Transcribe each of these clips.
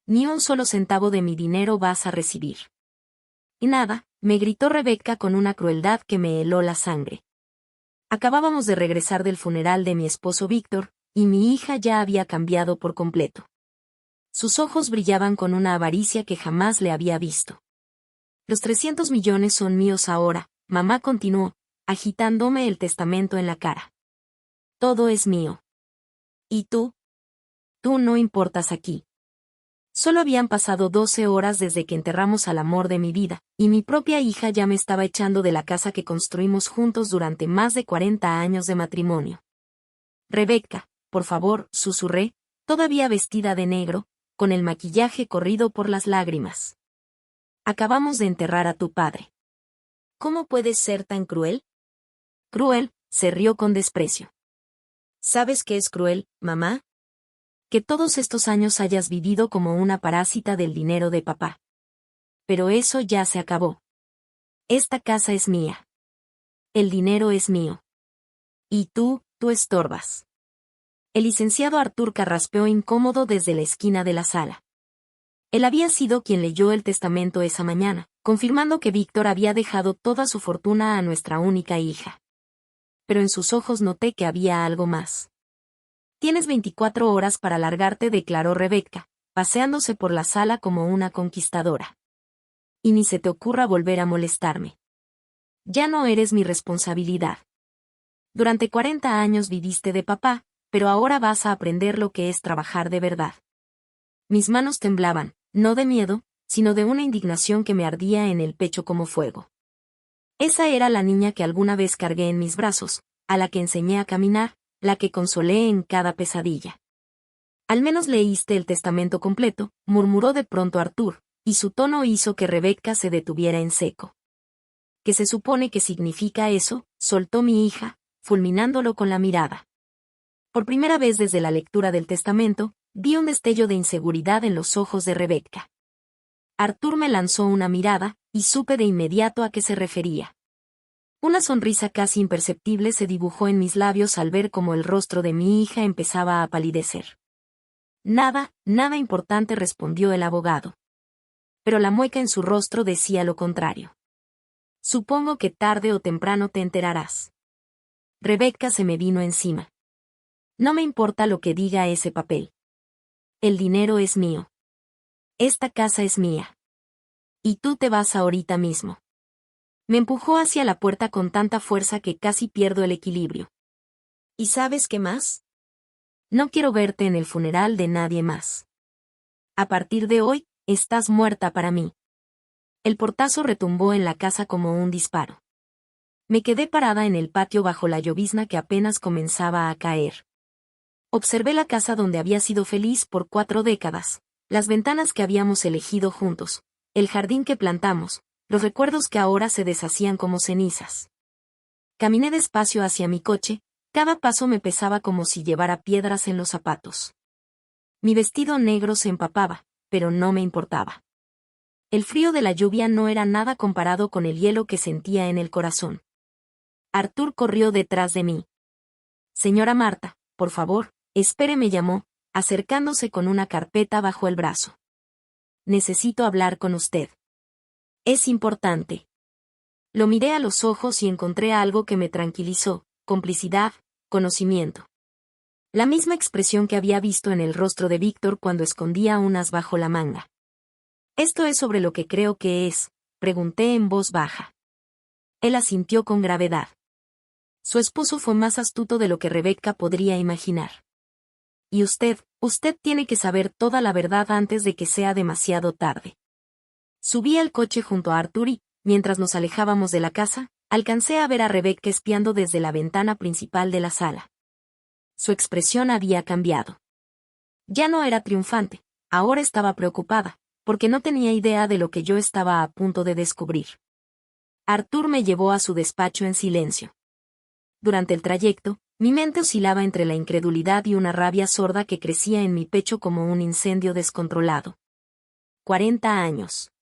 ni un solo centavo de mi dinero vas a recibir. Y nada, me gritó Rebecca con una crueldad que me heló la sangre. Acabábamos de regresar del funeral de mi esposo Víctor, y mi hija ya había cambiado por completo. Sus ojos brillaban con una avaricia que jamás le había visto. Los 300 millones son míos ahora, mamá continuó, agitándome el testamento en la cara. Todo es mío. ¿Y tú? Tú no importas aquí. Solo habían pasado 12 horas desde que enterramos al amor de mi vida, y mi propia hija ya me estaba echando de la casa que construimos juntos durante más de 40 años de matrimonio. Rebecca, por favor, susurré, todavía vestida de negro, con el maquillaje corrido por las lágrimas. Acabamos de enterrar a tu padre. ¿Cómo puedes ser tan cruel? Cruel, se rió con desprecio. ¿Sabes qué es cruel, mamá? Que todos estos años hayas vivido como una parásita del dinero de papá. Pero eso ya se acabó. Esta casa es mía. El dinero es mío. Y tú estorbas. El licenciado Artur carraspeó incómodo desde la esquina de la sala. Él había sido quien leyó el testamento esa mañana, confirmando que Víctor había dejado toda su fortuna a nuestra única hija. Pero en sus ojos noté que había algo más. Tienes 24 horas para largarte, declaró Rebecca, paseándose por la sala como una conquistadora. Y ni se te ocurra volver a molestarme. Ya no eres mi responsabilidad. Durante 40 años viviste de papá, pero ahora vas a aprender lo que es trabajar de verdad. Mis manos temblaban, no de miedo, sino de una indignación que me ardía en el pecho como fuego. Esa era la niña que alguna vez cargué en mis brazos, a la que enseñé a caminar, la que consolé en cada pesadilla. Al menos leíste el testamento completo, murmuró de pronto Artur, y su tono hizo que Rebecca se detuviera en seco. ¿Qué se supone que significa eso?, soltó mi hija, fulminándolo con la mirada. Por primera vez desde la lectura del testamento, vi un destello de inseguridad en los ojos de Rebecca. Artur me lanzó una mirada, y supe de inmediato a qué se refería. Una sonrisa casi imperceptible se dibujó en mis labios al ver cómo el rostro de mi hija empezaba a palidecer. Nada importante, respondió el abogado. Pero la mueca en su rostro decía lo contrario. Supongo que tarde o temprano te enterarás. Rebecca se me vino encima. No me importa lo que diga ese papel. El dinero es mío. Esta casa es mía. Y tú te vas ahorita mismo. Me empujó hacia la puerta con tanta fuerza que casi pierdo el equilibrio. ¿Y sabes qué más? No quiero verte en el funeral de nadie más. A partir de hoy, estás muerta para mí. El portazo retumbó en la casa como un disparo. Me quedé parada en el patio bajo la llovizna que apenas comenzaba a caer. Observé la casa donde había sido feliz por 4 décadas, las ventanas que habíamos elegido juntos, el jardín que plantamos, los recuerdos que ahora se deshacían como cenizas. Caminé despacio hacia mi coche, cada paso me pesaba como si llevara piedras en los zapatos. Mi vestido negro se empapaba, pero no me importaba. El frío de la lluvia no era nada comparado con el hielo que sentía en el corazón. Artur corrió detrás de mí. Señora Marta, por favor, espere, me llamó, acercándose con una carpeta bajo el brazo. Necesito hablar con usted. Es importante. Lo miré a los ojos y encontré algo que me tranquilizó: complicidad, conocimiento. La misma expresión que había visto en el rostro de Víctor cuando escondía un as bajo la manga. ¿Esto es sobre lo que creo que es?, pregunté en voz baja. Él asintió con gravedad. Su esposo fue más astuto de lo que Rebecca podría imaginar. Y usted tiene que saber toda la verdad antes de que sea demasiado tarde. Subí al coche junto a Artur y, mientras nos alejábamos de la casa, alcancé a ver a Rebecca espiando desde la ventana principal de la sala. Su expresión había cambiado. Ya no era triunfante, ahora estaba preocupada, porque no tenía idea de lo que yo estaba a punto de descubrir. Artur me llevó a su despacho en silencio. Durante el trayecto, mi mente oscilaba entre la incredulidad y una rabia sorda que crecía en mi pecho como un incendio descontrolado. 40 años.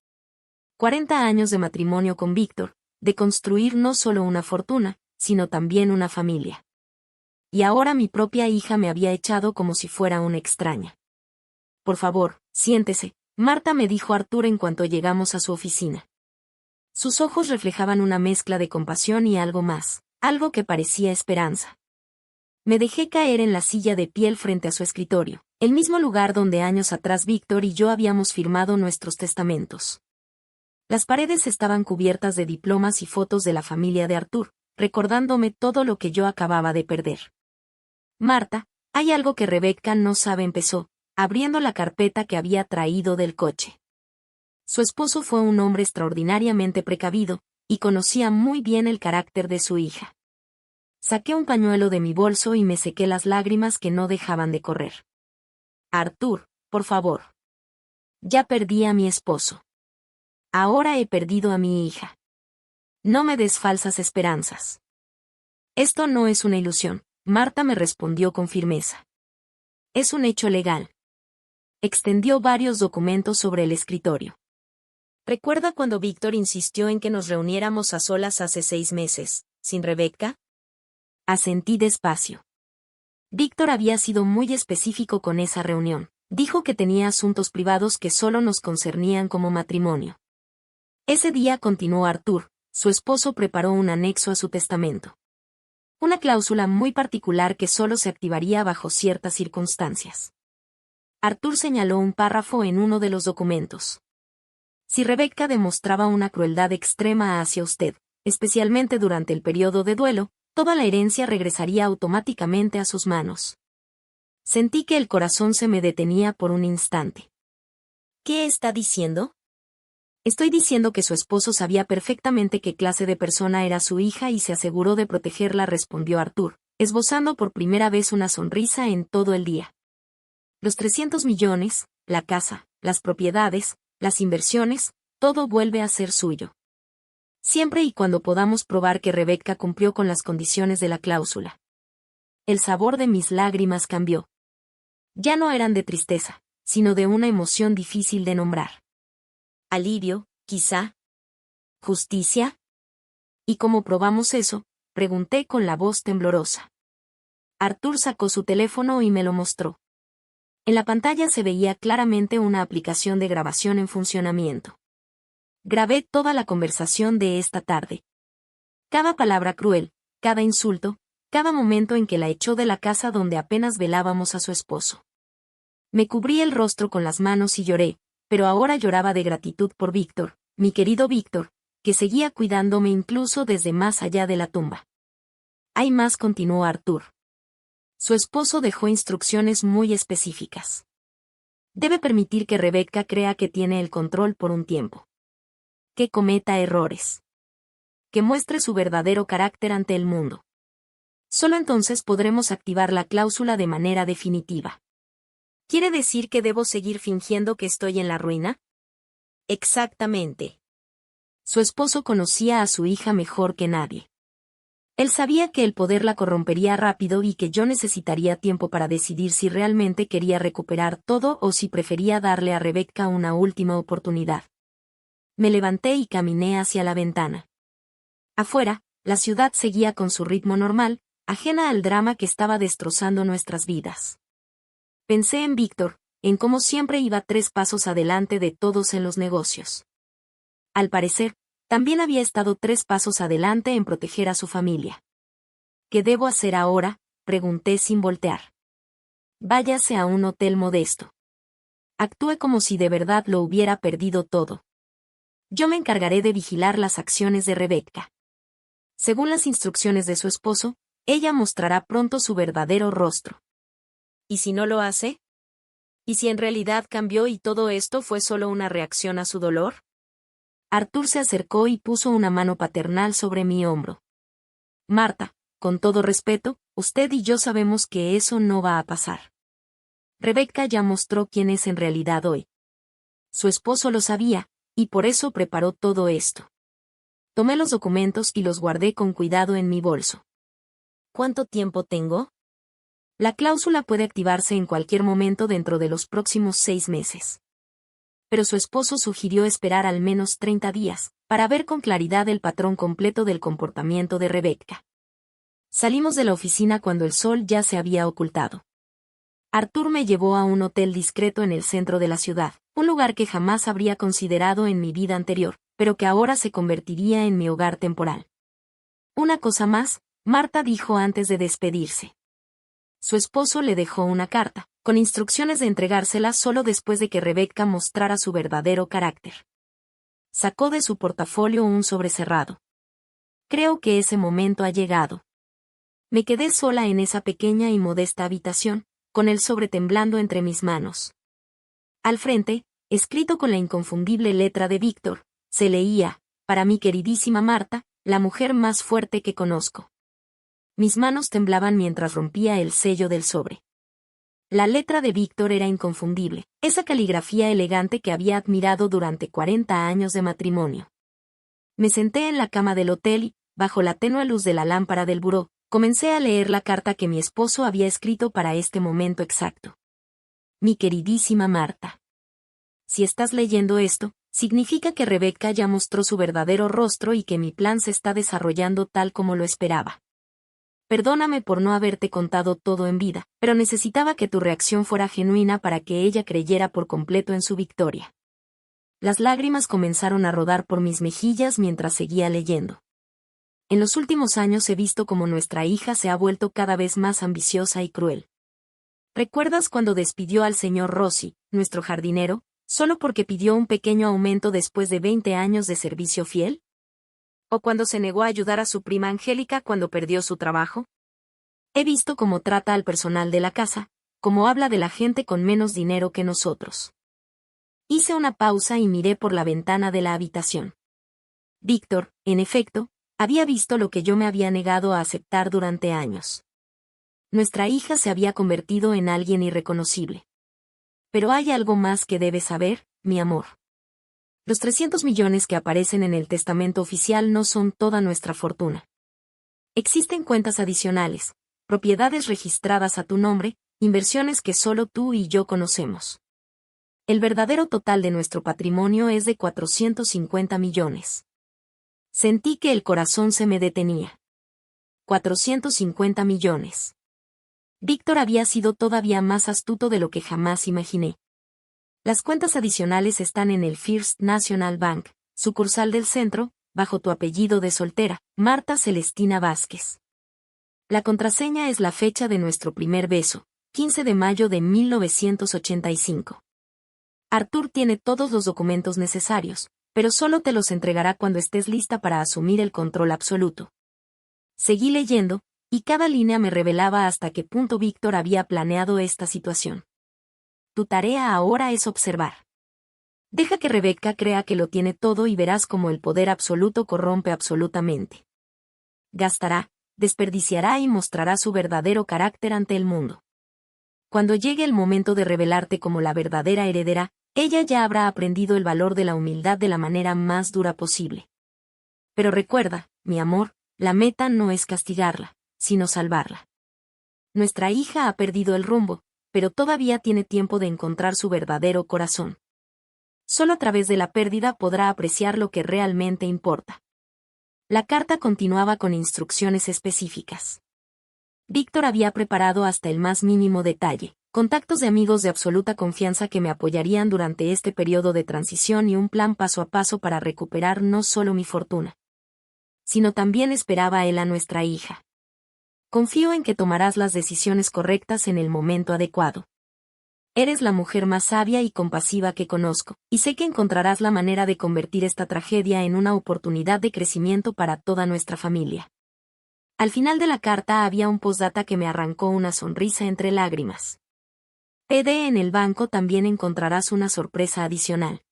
40 años de matrimonio con Víctor, de construir no solo una fortuna, sino también una familia. Y ahora mi propia hija me había echado como si fuera una extraña. por favor, siéntese, Marta me dijo Artur en cuanto llegamos a su oficina. Sus ojos reflejaban una mezcla de compasión y algo más, algo que parecía esperanza. Me dejé caer en la silla de piel frente a su escritorio, el mismo lugar donde años atrás Víctor y yo habíamos firmado nuestros testamentos. Las paredes estaban cubiertas de diplomas y fotos de la familia de Artur, recordándome todo lo que yo acababa de perder. Marta, hay algo que Rebecca no sabe, empezó, abriendo la carpeta que había traído del coche. Su esposo fue un hombre extraordinariamente precavido, y conocía muy bien el carácter de su hija. Saqué un pañuelo de mi bolso y me sequé las lágrimas que no dejaban de correr. Artur, por favor. Ya perdí a mi esposo. Ahora he perdido a mi hija. No me des falsas esperanzas. Esto no es una ilusión, Marta me respondió con firmeza. Es un hecho legal. Extendió varios documentos sobre el escritorio. ¿Recuerda cuando Víctor insistió en que nos reuniéramos a solas hace 6 meses, sin Rebecca? Asentí despacio. Víctor había sido muy específico con esa reunión. Dijo que tenía asuntos privados que solo nos concernían como matrimonio. Ese día, continuó Artur, su esposo preparó un anexo a su testamento. Una cláusula muy particular que solo se activaría bajo ciertas circunstancias. Artur señaló un párrafo en uno de los documentos. Si Rebecca demostraba una crueldad extrema hacia usted, especialmente durante el periodo de duelo, toda la herencia regresaría automáticamente a sus manos. Sentí que el corazón se me detenía por un instante. ¿Qué está diciendo? Estoy diciendo que su esposo sabía perfectamente qué clase de persona era su hija y se aseguró de protegerla, respondió Artur, esbozando por primera vez una sonrisa en todo el día. Los 300 millones, la casa, las propiedades, las inversiones, todo vuelve a ser suyo. Siempre y cuando podamos probar que Rebecca cumplió con las condiciones de la cláusula. El sabor de mis lágrimas cambió. Ya no eran de tristeza, sino de una emoción difícil de nombrar. Alivio, quizá. ¿Justicia? ¿Y cómo probamos eso?, pregunté con la voz temblorosa. Artur sacó su teléfono y me lo mostró. En la pantalla se veía claramente una aplicación de grabación en funcionamiento. Grabé toda la conversación de esta tarde. Cada palabra cruel, cada insulto, cada momento en que la echó de la casa donde apenas velábamos a su esposo. Me cubrí el rostro con las manos y lloré, pero ahora lloraba de gratitud por Víctor, mi querido Víctor, que seguía cuidándome incluso desde más allá de la tumba. Hay más, continuó Artur. Su esposo dejó instrucciones muy específicas. Debe permitir que Rebecca crea que tiene el control por un tiempo. Que cometa errores. Que muestre su verdadero carácter ante el mundo. Solo entonces podremos activar la cláusula de manera definitiva. ¿Quiere decir que debo seguir fingiendo que estoy en la ruina? Exactamente. Su esposo conocía a su hija mejor que nadie. Él sabía que el poder la corrompería rápido y que yo necesitaría tiempo para decidir si realmente quería recuperar todo o si prefería darle a Rebecca una última oportunidad. Me levanté y caminé hacia la ventana. Afuera, la ciudad seguía con su ritmo normal, ajena al drama que estaba destrozando nuestras vidas. Pensé en Víctor, en cómo siempre iba 3 pasos adelante de todos en los negocios. Al parecer, también había estado 3 pasos adelante en proteger a su familia. ¿Qué debo hacer ahora?, pregunté sin voltear. Váyase a un hotel modesto. Actué como si de verdad lo hubiera perdido todo. Yo me encargaré de vigilar las acciones de Rebecca. Según las instrucciones de su esposo, ella mostrará pronto su verdadero rostro. ¿Y si no lo hace? ¿Y si en realidad cambió y todo esto fue solo una reacción a su dolor? Artur se acercó y puso una mano paternal sobre mi hombro. Marta, con todo respeto, usted y yo sabemos que eso no va a pasar. Rebecca ya mostró quién es en realidad hoy. Su esposo lo sabía, y por eso preparó todo esto. Tomé los documentos y los guardé con cuidado en mi bolso. ¿Cuánto tiempo tengo? La cláusula puede activarse en cualquier momento dentro de los próximos 6 meses. Pero su esposo sugirió esperar al menos 30 días, para ver con claridad el patrón completo del comportamiento de Rebecca. Salimos de la oficina cuando el sol ya se había ocultado. Arthur me llevó a un hotel discreto en el centro de la ciudad, un lugar que jamás habría considerado en mi vida anterior, pero que ahora se convertiría en mi hogar temporal. Una cosa más, Marta dijo antes de despedirse. Su esposo le dejó una carta, con instrucciones de entregársela solo después de que Rebecca mostrara su verdadero carácter. Sacó de su portafolio un sobre cerrado. Creo que ese momento ha llegado. Me quedé sola en esa pequeña y modesta habitación, con el sobre temblando entre mis manos. Al frente, escrito con la inconfundible letra de Víctor, se leía: para mi queridísima Marta, la mujer más fuerte que conozco. Mis manos temblaban mientras rompía el sello del sobre. La letra de Víctor era inconfundible, esa caligrafía elegante que había admirado durante 40 años de matrimonio. Me senté en la cama del hotel y, bajo la tenue luz de la lámpara del buró, comencé a leer la carta que mi esposo había escrito para este momento exacto. Mi queridísima Marta. Si estás leyendo esto, significa que Rebecca ya mostró su verdadero rostro y que mi plan se está desarrollando tal como lo esperaba. Perdóname por no haberte contado todo en vida, pero necesitaba que tu reacción fuera genuina para que ella creyera por completo en su victoria. Las lágrimas comenzaron a rodar por mis mejillas mientras seguía leyendo. En los últimos años he visto cómo nuestra hija se ha vuelto cada vez más ambiciosa y cruel. ¿Recuerdas cuando despidió al señor Rossi, nuestro jardinero, solo porque pidió un pequeño aumento después de 20 años de servicio fiel? ¿O cuando se negó a ayudar a su prima Angélica cuando perdió su trabajo? He visto cómo trata al personal de la casa, cómo habla de la gente con menos dinero que nosotros. Hice una pausa y miré por la ventana de la habitación. Víctor, en efecto, había visto lo que yo me había negado a aceptar durante años. Nuestra hija se había convertido en alguien irreconocible. Pero hay algo más que debes saber, mi amor. Los 300 millones que aparecen en el testamento oficial no son toda nuestra fortuna. Existen cuentas adicionales, propiedades registradas a tu nombre, inversiones que solo tú y yo conocemos. El verdadero total de nuestro patrimonio es de 450 millones. Sentí que el corazón se me detenía. 450 millones. Víctor había sido todavía más astuto de lo que jamás imaginé. Las cuentas adicionales están en el First National Bank, sucursal del centro, bajo tu apellido de soltera, Marta Celestina Vázquez. La contraseña es la fecha de nuestro primer beso, 15 de mayo de 1985. Arthur tiene todos los documentos necesarios, pero solo te los entregará cuando estés lista para asumir el control absoluto. Seguí leyendo, y cada línea me revelaba hasta qué punto Víctor había planeado esta situación. Tu tarea ahora es observar. Deja que Rebecca crea que lo tiene todo y verás cómo el poder absoluto corrompe absolutamente. Gastará, desperdiciará y mostrará su verdadero carácter ante el mundo. Cuando llegue el momento de revelarte como la verdadera heredera, ella ya habrá aprendido el valor de la humildad de la manera más dura posible. Pero recuerda, mi amor, la meta no es castigarla, sino salvarla. Nuestra hija ha perdido el rumbo, pero todavía tiene tiempo de encontrar su verdadero corazón. Solo a través de la pérdida podrá apreciar lo que realmente importa. La carta continuaba con instrucciones específicas. Víctor había preparado hasta el más mínimo detalle, contactos de amigos de absoluta confianza que me apoyarían durante este periodo de transición y un plan paso a paso para recuperar no solo mi fortuna, sino también esperaba él a nuestra hija. Confío en que tomarás las decisiones correctas en el momento adecuado. Eres la mujer más sabia y compasiva que conozco, y sé que encontrarás la manera de convertir esta tragedia en una oportunidad de crecimiento para toda nuestra familia. Al final de la carta había un postdata que me arrancó una sonrisa entre lágrimas. PD en el banco también encontrarás una sorpresa adicional.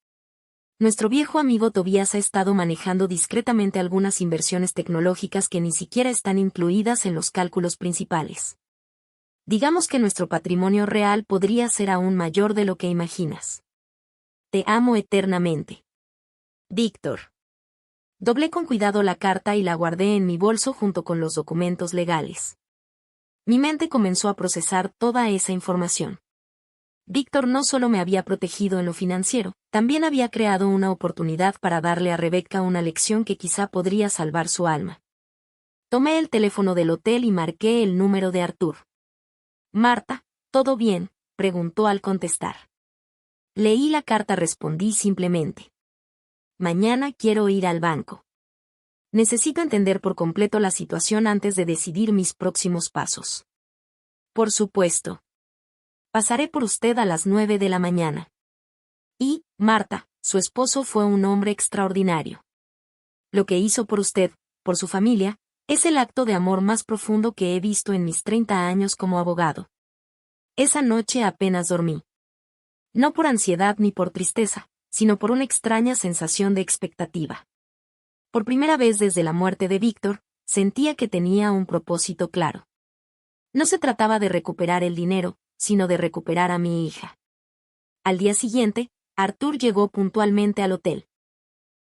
Nuestro viejo amigo Tobías ha estado manejando discretamente algunas inversiones tecnológicas que ni siquiera están incluidas en los cálculos principales. Digamos que nuestro patrimonio real podría ser aún mayor de lo que imaginas. Te amo eternamente. Víctor. Doblé con cuidado la carta y la guardé en mi bolso junto con los documentos legales. Mi mente comenzó a procesar toda esa información. Víctor no solo me había protegido en lo financiero, también había creado una oportunidad para darle a Rebecca una lección que quizá podría salvar su alma. Tomé el teléfono del hotel y marqué el número de Arthur. Marta, ¿Todo bien?, preguntó al contestar. Leí la carta, respondí simplemente. Mañana quiero ir al banco. Necesito entender por completo la situación antes de decidir mis próximos pasos. Por supuesto. Pasaré por usted a las 9 de la mañana. Y, Marta, su esposo fue un hombre extraordinario. Lo que hizo por usted, por su familia, es el acto de amor más profundo que he visto en mis 30 años como abogado. Esa noche apenas dormí. No por ansiedad ni por tristeza, sino por una extraña sensación de expectativa. Por primera vez desde la muerte de Víctor, sentía que tenía un propósito claro. No se trataba de recuperar el dinero, sino de recuperar a mi hija. Al día siguiente, Artur llegó puntualmente al hotel.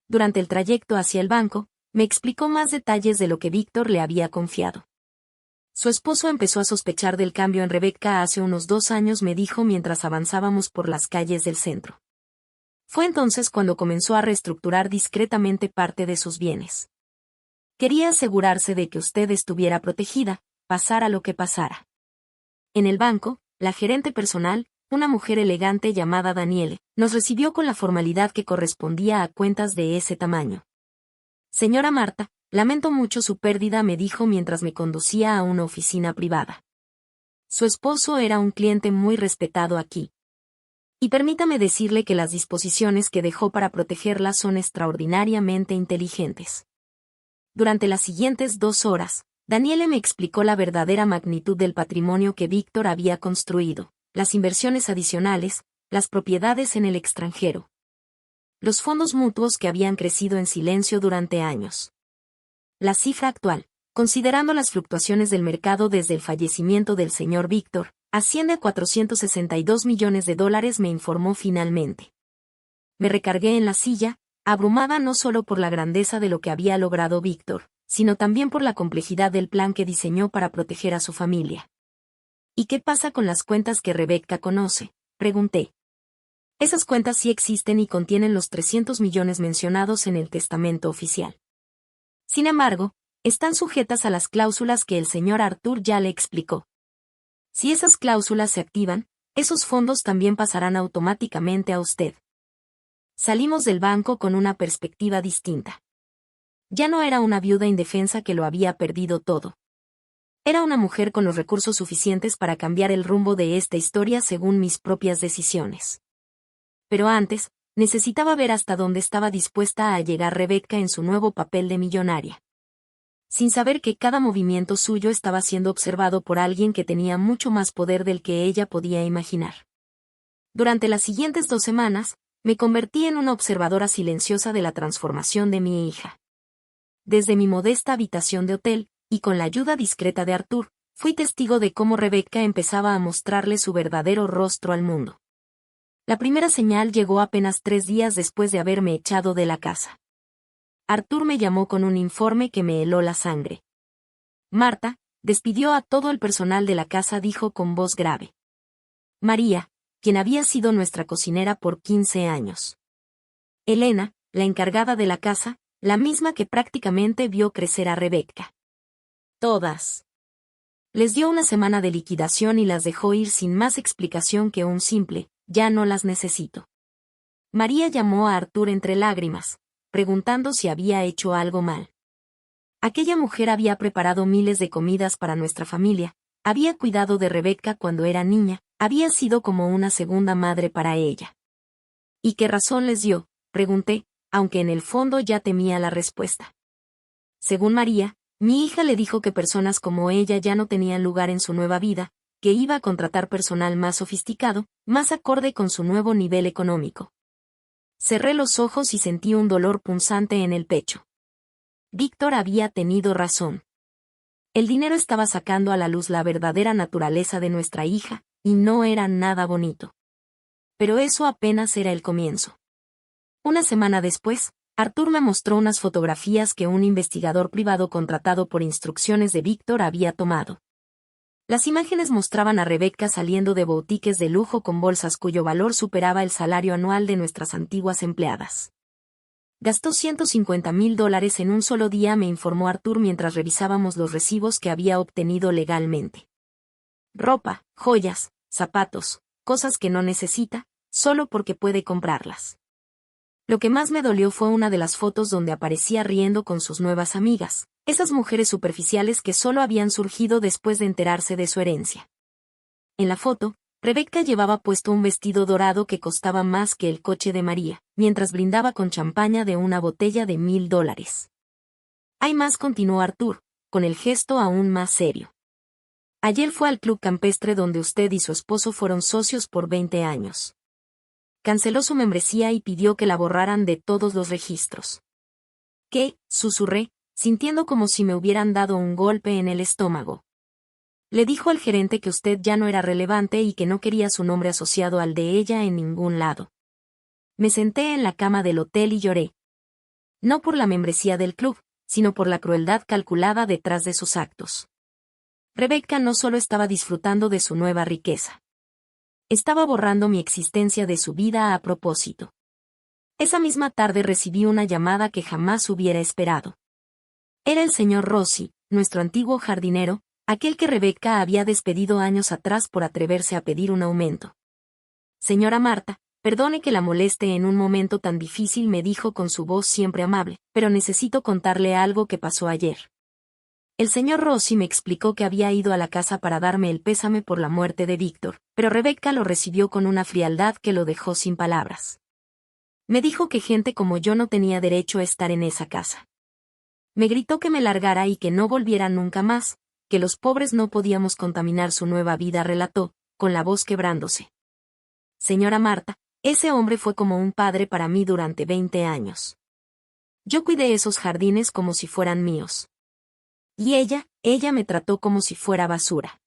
Durante el trayecto hacia el banco, me explicó más detalles de lo que Víctor le había confiado. Su esposo empezó a sospechar del cambio en Rebecca hace unos 2 años, me dijo mientras avanzábamos por las calles del centro. Fue entonces cuando comenzó a reestructurar discretamente parte de sus bienes. Quería asegurarse de que usted estuviera protegida, pasara lo que pasara. En el banco, la gerente personal, una mujer elegante llamada Daniele, nos recibió con la formalidad que correspondía a cuentas de ese tamaño. Señora Marta, lamento mucho su pérdida, me dijo mientras me conducía a una oficina privada. Su esposo era un cliente muy respetado aquí. Y permítame decirle que las disposiciones que dejó para protegerla son extraordinariamente inteligentes. Durante las siguientes 2 horas, Daniele me explicó la verdadera magnitud del patrimonio que Víctor había construido, las inversiones adicionales, las propiedades en el extranjero, los fondos mutuos que habían crecido en silencio durante años. La cifra actual, considerando las fluctuaciones del mercado desde el fallecimiento del señor Víctor, asciende a $462 millones, me informó finalmente. Me recargué en la silla, abrumada no solo por la grandeza de lo que había logrado Víctor, sino también por la complejidad del plan que diseñó para proteger a su familia. ¿Y qué pasa con las cuentas que Rebecca conoce?, pregunté. Esas cuentas sí existen y contienen los 300 millones mencionados en el testamento oficial. Sin embargo, están sujetas a las cláusulas que el señor Artur ya le explicó. Si esas cláusulas se activan, esos fondos también pasarán automáticamente a usted. Salimos del banco con una perspectiva distinta. Ya no era una viuda indefensa que lo había perdido todo. Era una mujer con los recursos suficientes para cambiar el rumbo de esta historia según mis propias decisiones. Pero antes, necesitaba ver hasta dónde estaba dispuesta a llegar Rebecca en su nuevo papel de millonaria. Sin saber que cada movimiento suyo estaba siendo observado por alguien que tenía mucho más poder del que ella podía imaginar. Durante las siguientes 2 semanas, me convertí en una observadora silenciosa de la transformación de mi hija. Desde mi modesta habitación de hotel, y con la ayuda discreta de Artur, fui testigo de cómo Rebecca empezaba a mostrarle su verdadero rostro al mundo. La primera señal llegó apenas 3 días después de haberme echado de la casa. Artur me llamó con un informe que me heló la sangre. Marta, despidió a todo el personal de la casa, dijo con voz grave. María, quien había sido nuestra cocinera por 15 años. Elena, la encargada de la casa, la misma que prácticamente vio crecer a Rebecca. Todas. Les dio una semana de liquidación y las dejó ir sin más explicación que un simple, ya no las necesito. María llamó a Artur entre lágrimas, preguntando si había hecho algo mal. Aquella mujer había preparado miles de comidas para nuestra familia, había cuidado de Rebecca cuando era niña, había sido como una segunda madre para ella. ¿Y qué razón les dio?, pregunté, aunque en el fondo ya temía la respuesta. Según María, mi hija le dijo que personas como ella ya no tenían lugar en su nueva vida, que iba a contratar personal más sofisticado, más acorde con su nuevo nivel económico. Cerré los ojos y sentí un dolor punzante en el pecho. Víctor había tenido razón. El dinero estaba sacando a la luz la verdadera naturaleza de nuestra hija, y no era nada bonito. Pero eso apenas era el comienzo. Una semana después, Artur me mostró unas fotografías que un investigador privado contratado por instrucciones de Víctor había tomado. Las imágenes mostraban a Rebecca saliendo de boutiques de lujo con bolsas cuyo valor superaba el salario anual de nuestras antiguas empleadas. Gastó $150,000 en un solo día, me informó Artur mientras revisábamos los recibos que había obtenido legalmente. Ropa, joyas, zapatos, cosas que no necesita, solo porque puede comprarlas. Lo que más me dolió fue una de las fotos donde aparecía riendo con sus nuevas amigas, esas mujeres superficiales que solo habían surgido después de enterarse de su herencia. En la foto, Rebecca llevaba puesto un vestido dorado que costaba más que el coche de María, mientras brindaba con champaña de una botella de $1000. Hay más, continuó Arthur, con el gesto aún más serio. Ayer fue al club campestre donde usted y su esposo fueron socios por 20 años. Canceló su membresía y pidió que la borraran de todos los registros. ¿Qué?, susurré, sintiendo como si me hubieran dado un golpe en el estómago. Le dijo al gerente que usted ya no era relevante y que no quería su nombre asociado al de ella en ningún lado. Me senté en la cama del hotel y lloré. No por la membresía del club, sino por la crueldad calculada detrás de sus actos. Rebecca no solo estaba disfrutando de su nueva riqueza. Estaba borrando mi existencia de su vida a propósito. Esa misma tarde recibí una llamada que jamás hubiera esperado. Era el señor Rossi, nuestro antiguo jardinero, aquel que Rebecca había despedido años atrás por atreverse a pedir un aumento. Señora Marta, perdone que la moleste en un momento tan difícil, me dijo con su voz siempre amable, pero necesito contarle algo que pasó ayer. El señor Rossi me explicó que había ido a la casa para darme el pésame por la muerte de Víctor, pero Rebecca lo recibió con una frialdad que lo dejó sin palabras. Me dijo que gente como yo no tenía derecho a estar en esa casa. Me gritó que me largara y que no volviera nunca más, que los pobres no podíamos contaminar su nueva vida, relató, con la voz quebrándose. Señora Marta, ese hombre fue como un padre para mí durante 20 años. Yo cuidé esos jardines como si fueran míos. Y ella me trató como si fuera basura.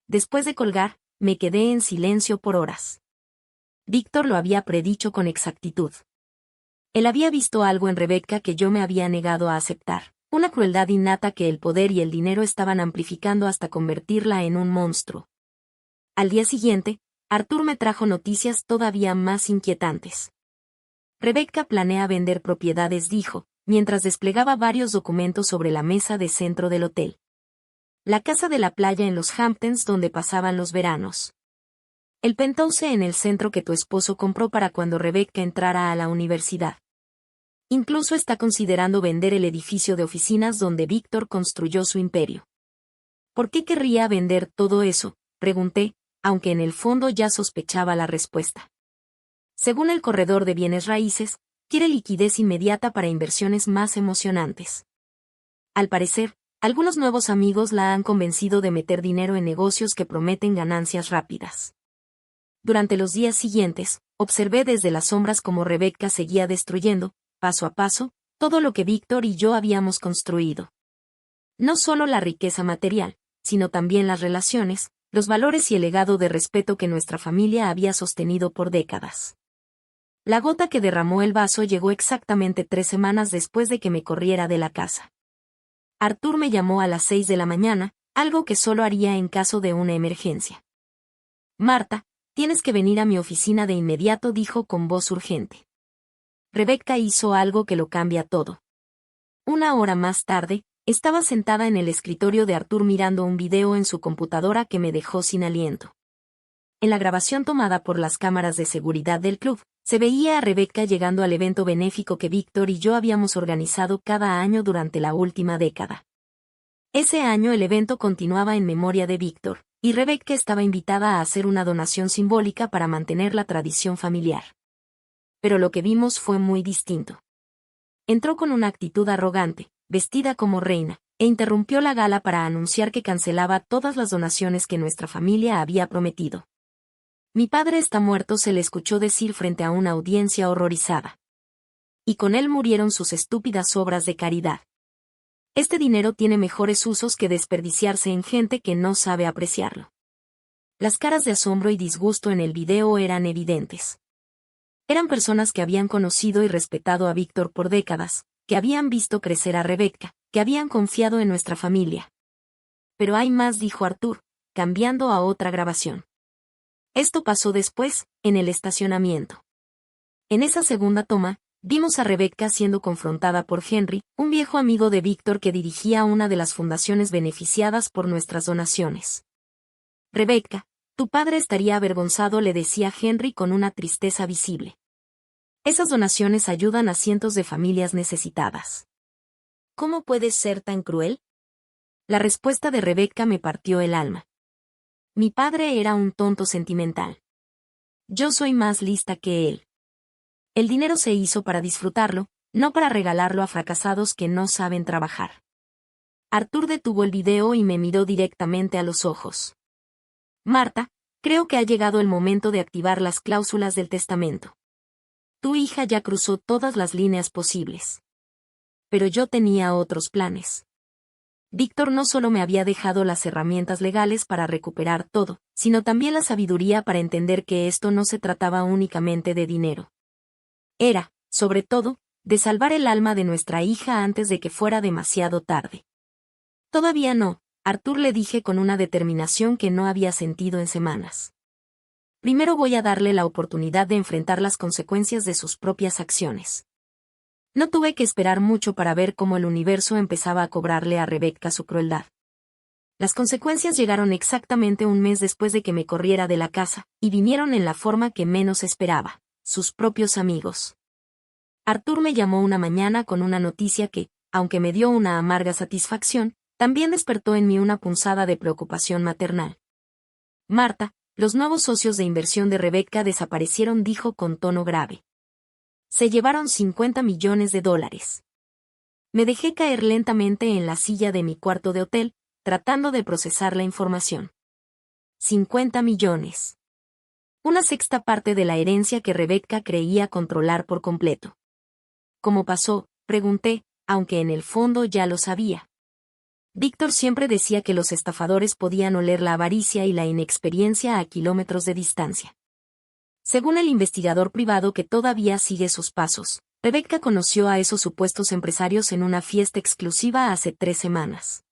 Después de colgar, me quedé en silencio por horas. Víctor lo había predicho con exactitud. Él había visto algo en Rebecca que yo me había negado a aceptar, una crueldad innata que el poder y el dinero estaban amplificando hasta convertirla en un monstruo. Al día siguiente, Arthur me trajo noticias todavía más inquietantes. Rebecca planea vender propiedades, dijo, mientras desplegaba varios documentos sobre la mesa de centro del hotel. La casa de la playa en los Hamptons donde pasaban los veranos. El penthouse en el centro que tu esposo compró para cuando Rebecca entrara a la universidad. Incluso está considerando vender el edificio de oficinas donde Víctor construyó su imperio. ¿Por qué querría vender todo eso?, pregunté, aunque en el fondo ya sospechaba la respuesta. Según el corredor de bienes raíces, quiere liquidez inmediata para inversiones más emocionantes. Al parecer, algunos nuevos amigos la han convencido de meter dinero en negocios que prometen ganancias rápidas. Durante los días siguientes, observé desde las sombras cómo Rebecca seguía destruyendo, paso a paso, todo lo que Víctor y yo habíamos construido. No solo la riqueza material, sino también las relaciones, los valores y el legado de respeto que nuestra familia había sostenido por décadas. La gota que derramó el vaso llegó exactamente 3 semanas después de que me corriera de la casa. Arthur me llamó a las 6 de la mañana, algo que solo haría en caso de una emergencia. Marta, tienes que venir a mi oficina de inmediato, dijo con voz urgente. Rebecca hizo algo que lo cambia todo. 1 hora más tarde, estaba sentada en el escritorio de Arthur mirando un video en su computadora que me dejó sin aliento. En la grabación tomada por las cámaras de seguridad del club, se veía a Rebecca llegando al evento benéfico que Víctor y yo habíamos organizado cada año durante la última década. Ese año el evento continuaba en memoria de Víctor, y Rebecca estaba invitada a hacer una donación simbólica para mantener la tradición familiar. Pero lo que vimos fue muy distinto. Entró con una actitud arrogante, vestida como reina, e interrumpió la gala para anunciar que cancelaba todas las donaciones que nuestra familia había prometido. Mi padre está muerto, se le escuchó decir frente a una audiencia horrorizada. Y con él murieron sus estúpidas obras de caridad. Este dinero tiene mejores usos que desperdiciarse en gente que no sabe apreciarlo. Las caras de asombro y disgusto en el video eran evidentes. Eran personas que habían conocido y respetado a Víctor por décadas, que habían visto crecer a Rebecca, que habían confiado en nuestra familia. Pero hay más, dijo Arthur, cambiando a otra grabación. Esto pasó después, en el estacionamiento. En esa segunda toma, vimos a Rebecca siendo confrontada por Henry, un viejo amigo de Víctor que dirigía una de las fundaciones beneficiadas por nuestras donaciones. Rebecca, Tu padre estaría avergonzado, le decía Henry con una tristeza visible. Esas donaciones ayudan a cientos de familias necesitadas. ¿Cómo puedes ser tan cruel? La respuesta de Rebecca me partió el alma. Mi padre era un tonto sentimental. Yo soy más lista que él. El dinero se hizo para disfrutarlo, no para regalarlo a fracasados que no saben trabajar. Arthur detuvo el video y me miró directamente a los ojos. Marta, creo que ha llegado el momento de activar las cláusulas del testamento. Tu hija ya cruzó todas las líneas posibles. Pero yo tenía otros planes. Víctor no solo me había dejado las herramientas legales para recuperar todo, sino también la sabiduría para entender que esto no se trataba únicamente de dinero. Era, sobre todo, de salvar el alma de nuestra hija antes de que fuera demasiado tarde. Todavía no, Arthur, le dije con una determinación que no había sentido en semanas. Primero voy a darle la oportunidad de enfrentar las consecuencias de sus propias acciones. No tuve que esperar mucho para ver cómo el universo empezaba a cobrarle a Rebecca su crueldad. Las consecuencias llegaron exactamente un mes después de que me corriera de la casa, y vinieron en la forma que menos esperaba, sus propios amigos. Arthur me llamó una mañana con una noticia que, aunque me dio una amarga satisfacción, también despertó en mí una punzada de preocupación maternal. Marta, los nuevos socios de inversión de Rebecca desaparecieron, dijo con tono grave. Se llevaron $50 millones. Me dejé caer lentamente en la silla de mi cuarto de hotel, tratando de procesar la información. 50 millones. Una sexta parte de la herencia que Rebecca creía controlar por completo. ¿Cómo pasó?, pregunté, aunque en el fondo ya lo sabía. Víctor siempre decía que los estafadores podían oler la avaricia y la inexperiencia a kilómetros de distancia. Según el investigador privado que todavía sigue sus pasos, Rebecca conoció a esos supuestos empresarios en una fiesta exclusiva hace 3 semanas.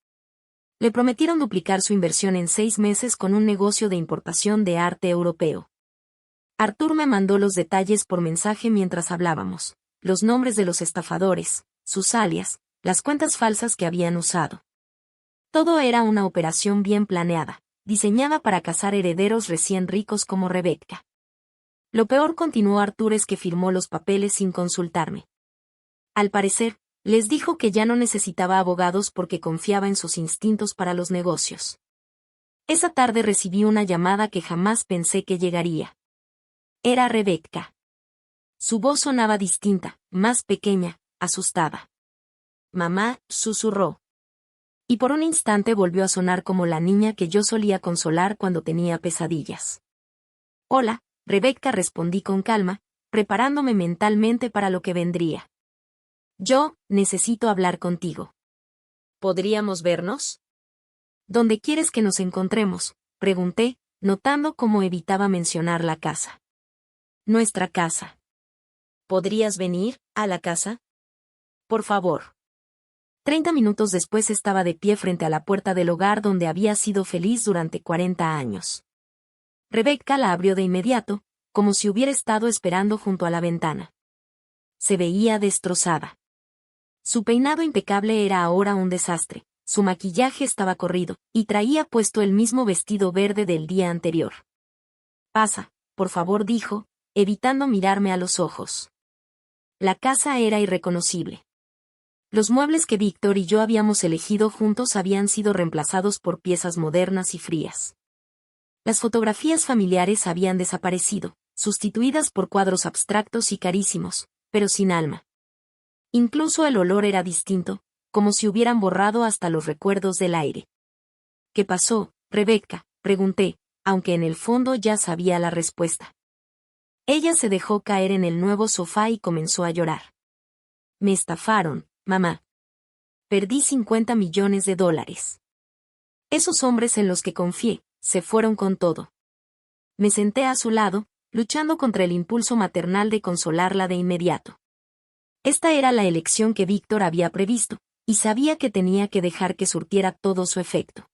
Le prometieron duplicar su inversión en 6 meses con un negocio de importación de arte europeo. Arthur me mandó los detalles por mensaje mientras hablábamos, los nombres de los estafadores, sus alias, las cuentas falsas que habían usado. Todo era una operación bien planeada, diseñada para cazar herederos recién ricos como Rebecca. Lo peor, continuó Arthur, es que firmó los papeles sin consultarme. Al parecer, les dijo que ya no necesitaba abogados porque confiaba en sus instintos para los negocios. Esa tarde recibí una llamada que jamás pensé que llegaría. Era Rebecca. Su voz sonaba distinta, más pequeña, asustada. Mamá, susurró. Y por un instante volvió a sonar como la niña que yo solía consolar cuando tenía pesadillas. Hola, Rebecca, respondí con calma, preparándome mentalmente para lo que vendría. Yo, necesito hablar contigo. ¿Podríamos vernos? ¿Dónde quieres que nos encontremos?, pregunté, notando cómo evitaba mencionar la casa. Nuestra casa. ¿Podrías venir a la casa? Por favor. 30 minutos después estaba de pie frente a la puerta del hogar donde había sido feliz durante 40 años. Rebecca la abrió de inmediato, como si hubiera estado esperando junto a la ventana. Se veía destrozada. Su peinado impecable era ahora un desastre, su maquillaje estaba corrido, y traía puesto el mismo vestido verde del día anterior. Pasa, por favor, dijo, evitando mirarme a los ojos. La casa era irreconocible. Los muebles que Víctor y yo habíamos elegido juntos habían sido reemplazados por piezas modernas y frías. Las fotografías familiares habían desaparecido, sustituidas por cuadros abstractos y carísimos, pero sin alma. Incluso el olor era distinto, como si hubieran borrado hasta los recuerdos del aire. ¿Qué pasó, Rebecca?, pregunté, aunque en el fondo ya sabía la respuesta. Ella se dejó caer en el nuevo sofá y comenzó a llorar. Me estafaron, mamá. Perdí $50 millones. Esos hombres en los que confié, se fueron con todo. Me senté a su lado, luchando contra el impulso maternal de consolarla de inmediato. Esta era la elección que Víctor había previsto, y sabía que tenía que dejar que surtiera todo su efecto.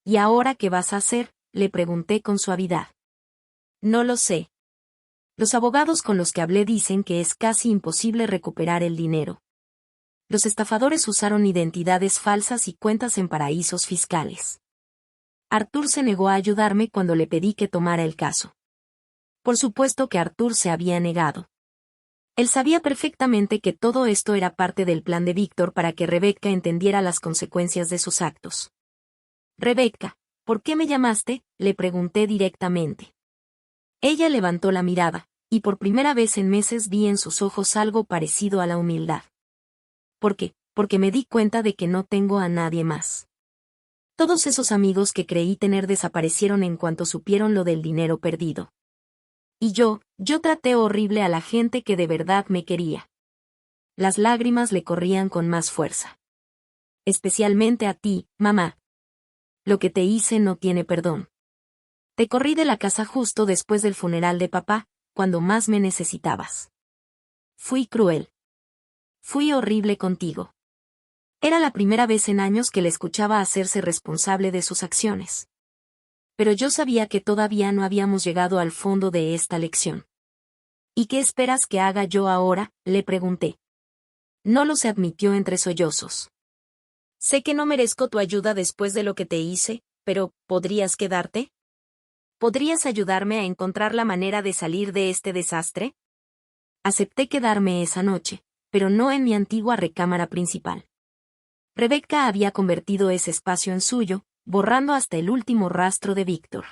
¿Y ahora qué vas a hacer?, le pregunté con suavidad. No lo sé. Los abogados con los que hablé dicen que es casi imposible recuperar el dinero. Los estafadores usaron identidades falsas y cuentas en paraísos fiscales. Arthur se negó a ayudarme cuando le pedí que tomara el caso. Por supuesto que Arthur se había negado. Él sabía perfectamente que todo esto era parte del plan de Víctor para que Rebecca entendiera las consecuencias de sus actos. «Rebecca, ¿por qué me llamaste?», le pregunté directamente. Ella levantó la mirada, y por primera vez en meses vi en sus ojos algo parecido a la humildad. ¿Por qué? Porque me di cuenta de que no tengo a nadie más. Todos esos amigos que creí tener desaparecieron en cuanto supieron lo del dinero perdido. Y yo traté horrible a la gente que de verdad me quería. Las lágrimas le corrían con más fuerza. Especialmente a ti, mamá. Lo que te hice no tiene perdón. Te corrí de la casa justo después del funeral de papá, cuando más me necesitabas. Fui cruel. Fui horrible contigo. Era la primera vez en años que le escuchaba hacerse responsable de sus acciones. Pero yo sabía que todavía no habíamos llegado al fondo de esta lección. ¿Y qué esperas que haga yo ahora?, le pregunté. No lo se admitió entre sollozos. Sé que no merezco tu ayuda después de lo que te hice, pero ¿podrías quedarte? ¿Podrías ayudarme a encontrar la manera de salir de este desastre? Acepté quedarme esa noche, pero no en mi antigua recámara principal. Rebecca había convertido ese espacio en suyo, borrando hasta el último rastro de Víctor.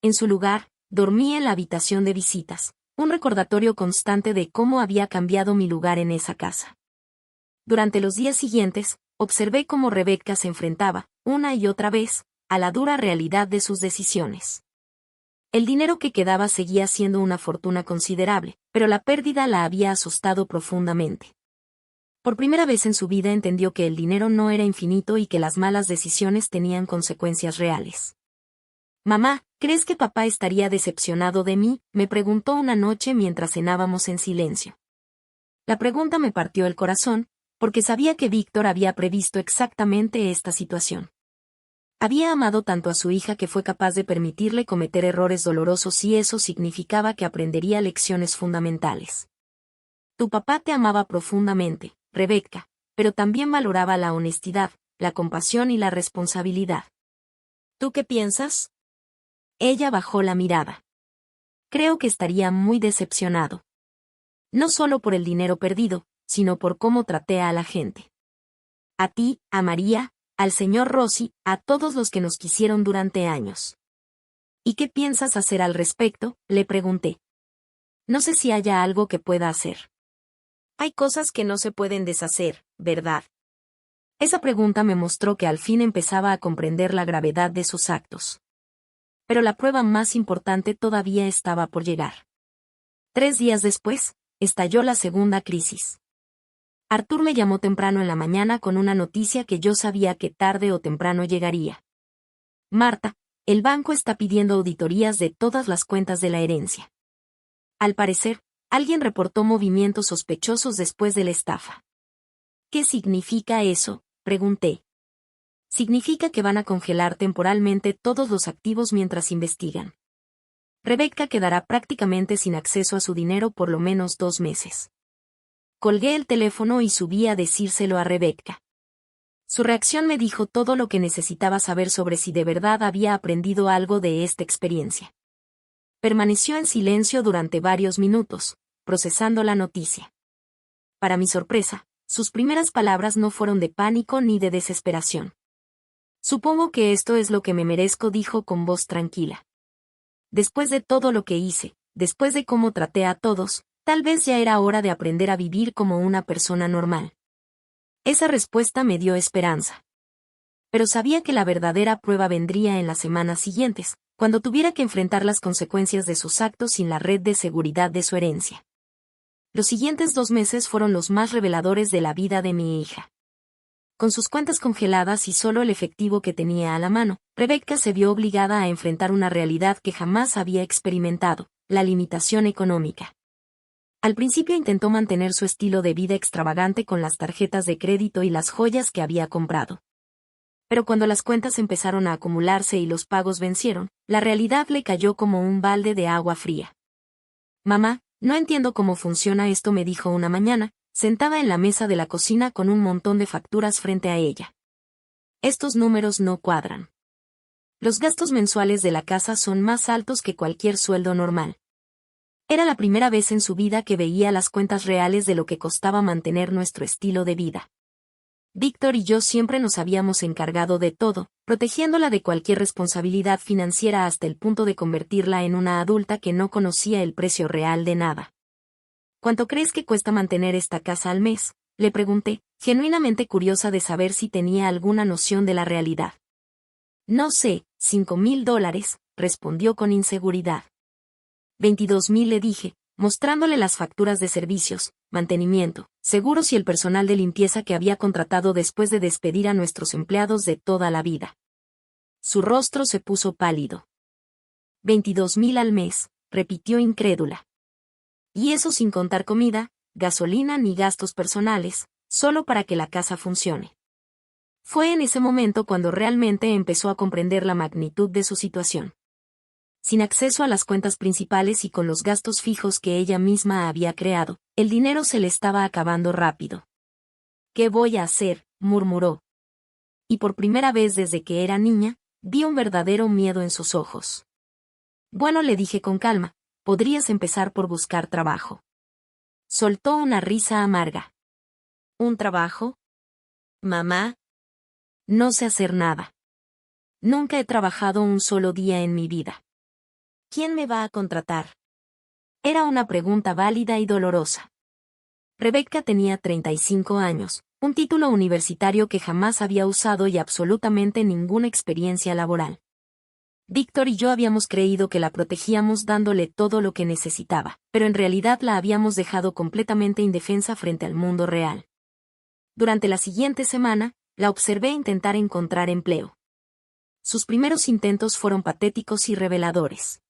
En su lugar, dormí en la habitación de visitas, un recordatorio constante de cómo había cambiado mi lugar en esa casa. Durante los días siguientes, observé cómo Rebecca se enfrentaba, una y otra vez, a la dura realidad de sus decisiones. El dinero que quedaba seguía siendo una fortuna considerable, pero la pérdida la había asustado profundamente. Por primera vez en su vida entendió que el dinero no era infinito y que las malas decisiones tenían consecuencias reales. «Mamá, ¿crees que papá estaría decepcionado de mí?», me preguntó una noche mientras cenábamos en silencio. La pregunta me partió el corazón, porque sabía que Víctor había previsto exactamente esta situación. Había amado tanto a su hija que fue capaz de permitirle cometer errores dolorosos y eso significaba que aprendería lecciones fundamentales. Tu papá te amaba profundamente, Rebecca, pero también valoraba la honestidad, la compasión y la responsabilidad. ¿Tú qué piensas? Ella bajó la mirada. Creo que estaría muy decepcionado. No solo por el dinero perdido, sino por cómo traté a la gente. A ti, a María, al señor Rossi, a todos los que nos quisieron durante años. ¿Y qué piensas hacer al respecto?, le pregunté. No sé si haya algo que pueda hacer. Hay cosas que no se pueden deshacer, ¿verdad? Esa pregunta me mostró que al fin empezaba a comprender la gravedad de sus actos. Pero la prueba más importante todavía estaba por llegar. 3 días después, estalló la segunda crisis. Arthur me llamó temprano en la mañana con una noticia que yo sabía que tarde o temprano llegaría. Marta, el banco está pidiendo auditorías de todas las cuentas de la herencia. Al parecer, alguien reportó movimientos sospechosos después de la estafa. ¿Qué significa eso?, pregunté. Significa que van a congelar temporalmente todos los activos mientras investigan. Rebecca quedará prácticamente sin acceso a su dinero por lo menos 2 meses. Colgué el teléfono y subí a decírselo a Rebecca. Su reacción me dijo todo lo que necesitaba saber sobre si de verdad había aprendido algo de esta experiencia. Permaneció en silencio durante varios minutos, procesando la noticia. Para mi sorpresa, sus primeras palabras no fueron de pánico ni de desesperación. Supongo que esto es lo que me merezco, dijo con voz tranquila. Después de todo lo que hice, después de cómo traté a todos, tal vez ya era hora de aprender a vivir como una persona normal. Esa respuesta me dio esperanza. Pero sabía que la verdadera prueba vendría en las semanas siguientes, cuando tuviera que enfrentar las consecuencias de sus actos sin la red de seguridad de su herencia. Los siguientes 2 meses fueron los más reveladores de la vida de mi hija. Con sus cuentas congeladas y solo el efectivo que tenía a la mano, Rebecca se vio obligada a enfrentar una realidad que jamás había experimentado, la limitación económica. Al principio intentó mantener su estilo de vida extravagante con las tarjetas de crédito y las joyas que había comprado. Pero cuando las cuentas empezaron a acumularse y los pagos vencieron, la realidad le cayó como un balde de agua fría. «Mamá, no entiendo cómo funciona esto», me dijo una mañana, sentada en la mesa de la cocina con un montón de facturas frente a ella. «Estos números no cuadran». Los gastos mensuales de la casa son más altos que cualquier sueldo normal. Era la primera vez en su vida que veía las cuentas reales de lo que costaba mantener nuestro estilo de vida. Víctor y yo siempre nos habíamos encargado de todo, protegiéndola de cualquier responsabilidad financiera hasta el punto de convertirla en una adulta que no conocía el precio real de nada. ¿Cuánto crees que cuesta mantener esta casa al mes?, le pregunté, genuinamente curiosa de saber si tenía alguna noción de la realidad. No sé, $5,000, respondió con inseguridad. 22,000, le dije, mostrándole las facturas de servicios, mantenimiento, seguros y el personal de limpieza que había contratado después de despedir a nuestros empleados de toda la vida. Su rostro se puso pálido. 22,000 al mes, repitió incrédula. Y eso sin contar comida, gasolina ni gastos personales, solo para que la casa funcione. Fue en ese momento cuando realmente empezó a comprender la magnitud de su situación. Sin acceso a las cuentas principales y con los gastos fijos que ella misma había creado, el dinero se le estaba acabando rápido. ¿Qué voy a hacer?, murmuró. Y por primera vez desde que era niña, vi un verdadero miedo en sus ojos. Bueno, le dije con calma, podrías empezar por buscar trabajo. Soltó una risa amarga. ¿Un trabajo? Mamá. No sé hacer nada. Nunca he trabajado un solo día en mi vida. ¿Quién me va a contratar? Era una pregunta válida y dolorosa. Rebecca tenía 35 años, un título universitario que jamás había usado y absolutamente ninguna experiencia laboral. Víctor y yo habíamos creído que la protegíamos dándole todo lo que necesitaba, pero en realidad la habíamos dejado completamente indefensa frente al mundo real. Durante la siguiente semana, la observé intentar encontrar empleo. Sus primeros intentos fueron patéticos y reveladores.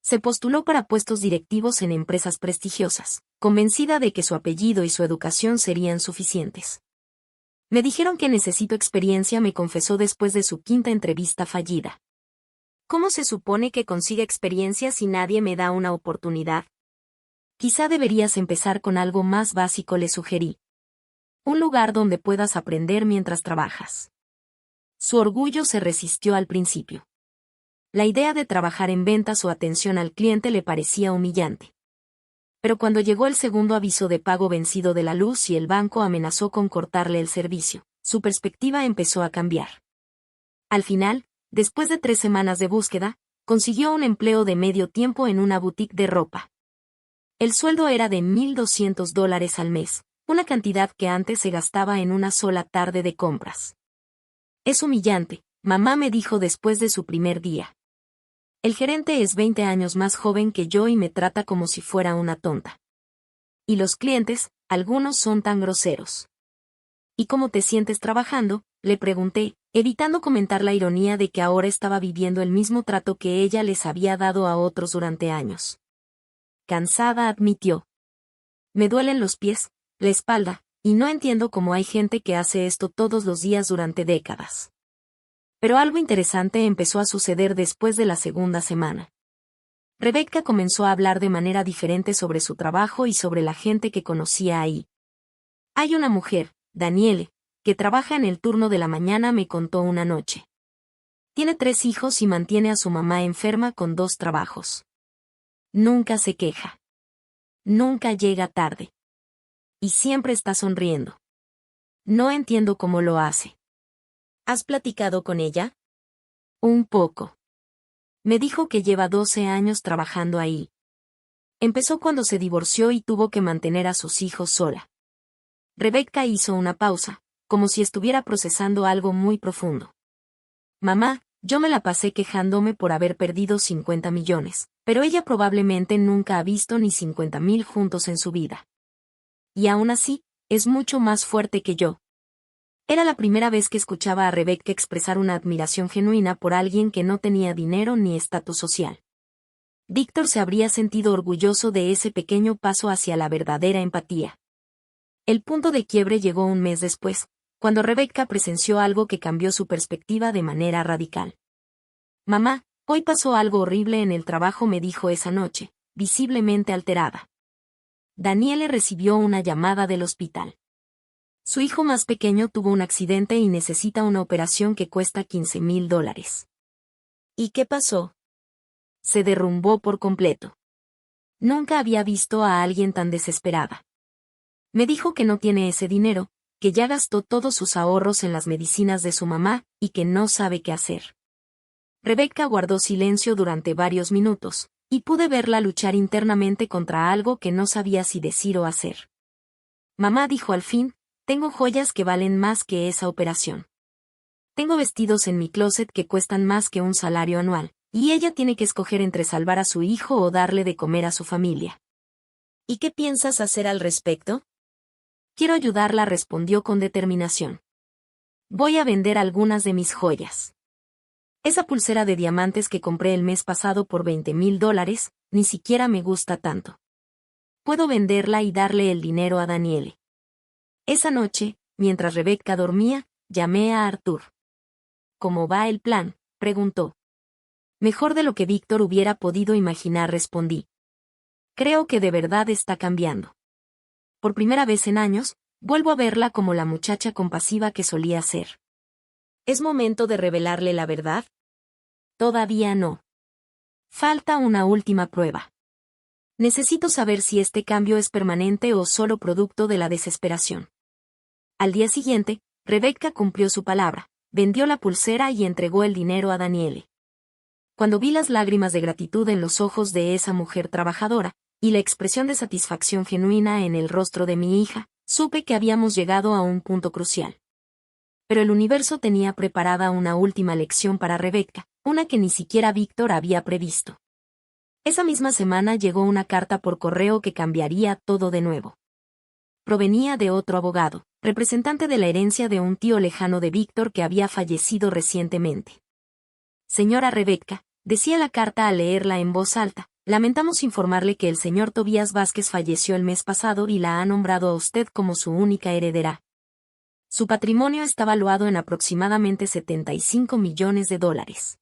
Se postuló para puestos directivos en empresas prestigiosas, convencida de que su apellido y su educación serían suficientes. Me dijeron que necesito experiencia, me confesó después de su quinta entrevista fallida. ¿Cómo se supone que consiga experiencia si nadie me da una oportunidad? Quizá deberías empezar con algo más básico, le sugerí. Un lugar donde puedas aprender mientras trabajas. Su orgullo se resistió al principio. La idea de trabajar en ventas o atención al cliente le parecía humillante. Pero cuando llegó el segundo aviso de pago vencido de la luz y el banco amenazó con cortarle el servicio, su perspectiva empezó a cambiar. Al final, después de 3 semanas de búsqueda, consiguió un empleo de medio tiempo en una boutique de ropa. El sueldo era de $1,200 al mes, una cantidad que antes se gastaba en una sola tarde de compras. Es humillante, mamá me dijo después de su primer día. El gerente es 20 años más joven que yo y me trata como si fuera una tonta. Y los clientes, algunos son tan groseros. ¿Y cómo te sientes trabajando?, le pregunté, evitando comentar la ironía de que ahora estaba viviendo el mismo trato que ella les había dado a otros durante años. Cansada, admitió. Me duelen los pies, la espalda, y no entiendo cómo hay gente que hace esto todos los días durante décadas. Pero algo interesante empezó a suceder después de la segunda semana. Rebecca comenzó a hablar de manera diferente sobre su trabajo y sobre la gente que conocía ahí. Hay una mujer, Daniele, que trabaja en el turno de la mañana, me contó una noche. Tiene 3 hijos y mantiene a su mamá enferma con 2 trabajos. Nunca se queja. Nunca llega tarde. Y siempre está sonriendo. No entiendo cómo lo hace. ¿Has platicado con ella? Un poco. Me dijo que lleva 12 años trabajando ahí. Empezó cuando se divorció y tuvo que mantener a sus hijos sola. Rebecca hizo una pausa, como si estuviera procesando algo muy profundo. Mamá, yo me la pasé quejándome por haber perdido 50 millones, pero ella probablemente nunca ha visto ni 50,000 juntos en su vida. Y aún así, es mucho más fuerte que yo. Era la primera vez que escuchaba a Rebecca expresar una admiración genuina por alguien que no tenía dinero ni estatus social. Víctor se habría sentido orgulloso de ese pequeño paso hacia la verdadera empatía. El punto de quiebre llegó un mes después, cuando Rebecca presenció algo que cambió su perspectiva de manera radical. Mamá, hoy pasó algo horrible en el trabajo, me dijo esa noche, visiblemente alterada. Daniele recibió una llamada del hospital. Su hijo más pequeño tuvo un accidente y necesita una operación que cuesta $15,000. ¿Y qué pasó? Se derrumbó por completo. Nunca había visto a alguien tan desesperada. Me dijo que no tiene ese dinero, que ya gastó todos sus ahorros en las medicinas de su mamá, y que no sabe qué hacer. Rebecca guardó silencio durante varios minutos, y pude verla luchar internamente contra algo que no sabía si decir o hacer. Mamá dijo al fin, tengo joyas que valen más que esa operación. Tengo vestidos en mi closet que cuestan más que un salario anual, y ella tiene que escoger entre salvar a su hijo o darle de comer a su familia. ¿Y qué piensas hacer al respecto? Quiero ayudarla, respondió con determinación. Voy a vender algunas de mis joyas. Esa pulsera de diamantes que compré el mes pasado por $20,000, ni siquiera me gusta tanto. Puedo venderla y darle el dinero a Daniele. Esa noche, mientras Rebecca dormía, llamé a Arthur. ¿Cómo va el plan?, preguntó. Mejor de lo que Víctor hubiera podido imaginar, respondí. Creo que de verdad está cambiando. Por primera vez en años, vuelvo a verla como la muchacha compasiva que solía ser. ¿Es momento de revelarle la verdad? Todavía no. Falta una última prueba. Necesito saber si este cambio es permanente o solo producto de la desesperación. Al día siguiente, Rebecca cumplió su palabra, vendió la pulsera y entregó el dinero a Daniele. Cuando vi las lágrimas de gratitud en los ojos de esa mujer trabajadora, y la expresión de satisfacción genuina en el rostro de mi hija, supe que habíamos llegado a un punto crucial. Pero el universo tenía preparada una última lección para Rebecca, una que ni siquiera Víctor había previsto. Esa misma semana llegó una carta por correo que cambiaría todo de nuevo. Provenía de otro abogado, representante de la herencia de un tío lejano de Víctor que había fallecido recientemente. Señora Rebecca, decía la carta al leerla en voz alta, lamentamos informarle que el señor Tobías Vázquez falleció el mes pasado y la ha nombrado a usted como su única heredera. Su patrimonio está valuado en aproximadamente $75 millones.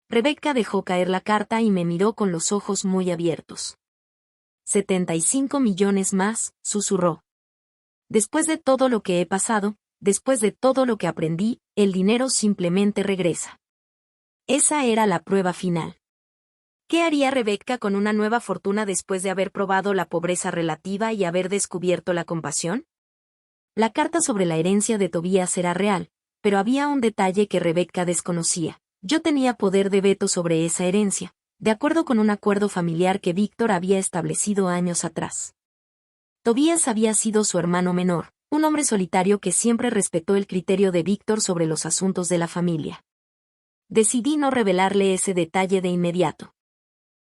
Rebecca dejó caer la carta y me miró con los ojos muy abiertos. 75 millones más, susurró. Después de todo lo que he pasado, después de todo lo que aprendí, el dinero simplemente regresa. Esa era la prueba final. ¿Qué haría Rebecca con una nueva fortuna después de haber probado la pobreza relativa y haber descubierto la compasión? La carta sobre la herencia de Tobías era real, pero había un detalle que Rebecca desconocía. Yo tenía poder de veto sobre esa herencia, de acuerdo con un acuerdo familiar que Víctor había establecido años atrás. Tobías había sido su hermano menor, un hombre solitario que siempre respetó el criterio de Víctor sobre los asuntos de la familia. Decidí no revelarle ese detalle de inmediato.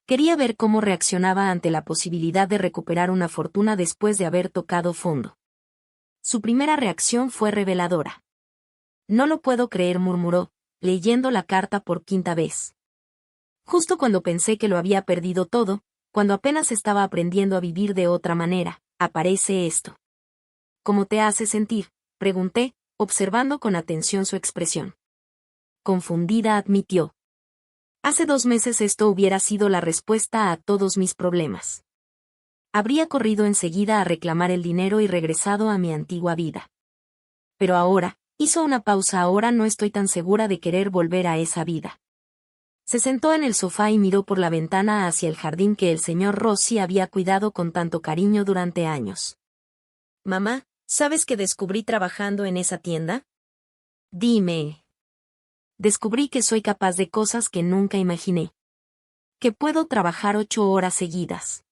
Quería ver cómo reaccionaba ante la posibilidad de recuperar una fortuna después de haber tocado fondo. Su primera reacción fue reveladora. No lo puedo creer, murmuró, leyendo la carta por quinta vez. Justo cuando pensé que lo había perdido todo, cuando apenas estaba aprendiendo a vivir de otra manera, aparece esto. ¿Cómo te hace sentir?, pregunté, observando con atención su expresión. Confundida, admitió. Hace 2 meses esto hubiera sido la respuesta a todos mis problemas. Habría corrido enseguida a reclamar el dinero y regresado a mi antigua vida. Pero ahora, hizo una pausa, ahora no estoy tan segura de querer volver a esa vida. Se sentó en el sofá y miró por la ventana hacia el jardín que el señor Rossi había cuidado con tanto cariño durante años. Mamá, ¿sabes qué descubrí trabajando en esa tienda? Dime. Descubrí que soy capaz de cosas que nunca imaginé. Que puedo trabajar 8 horas seguidas.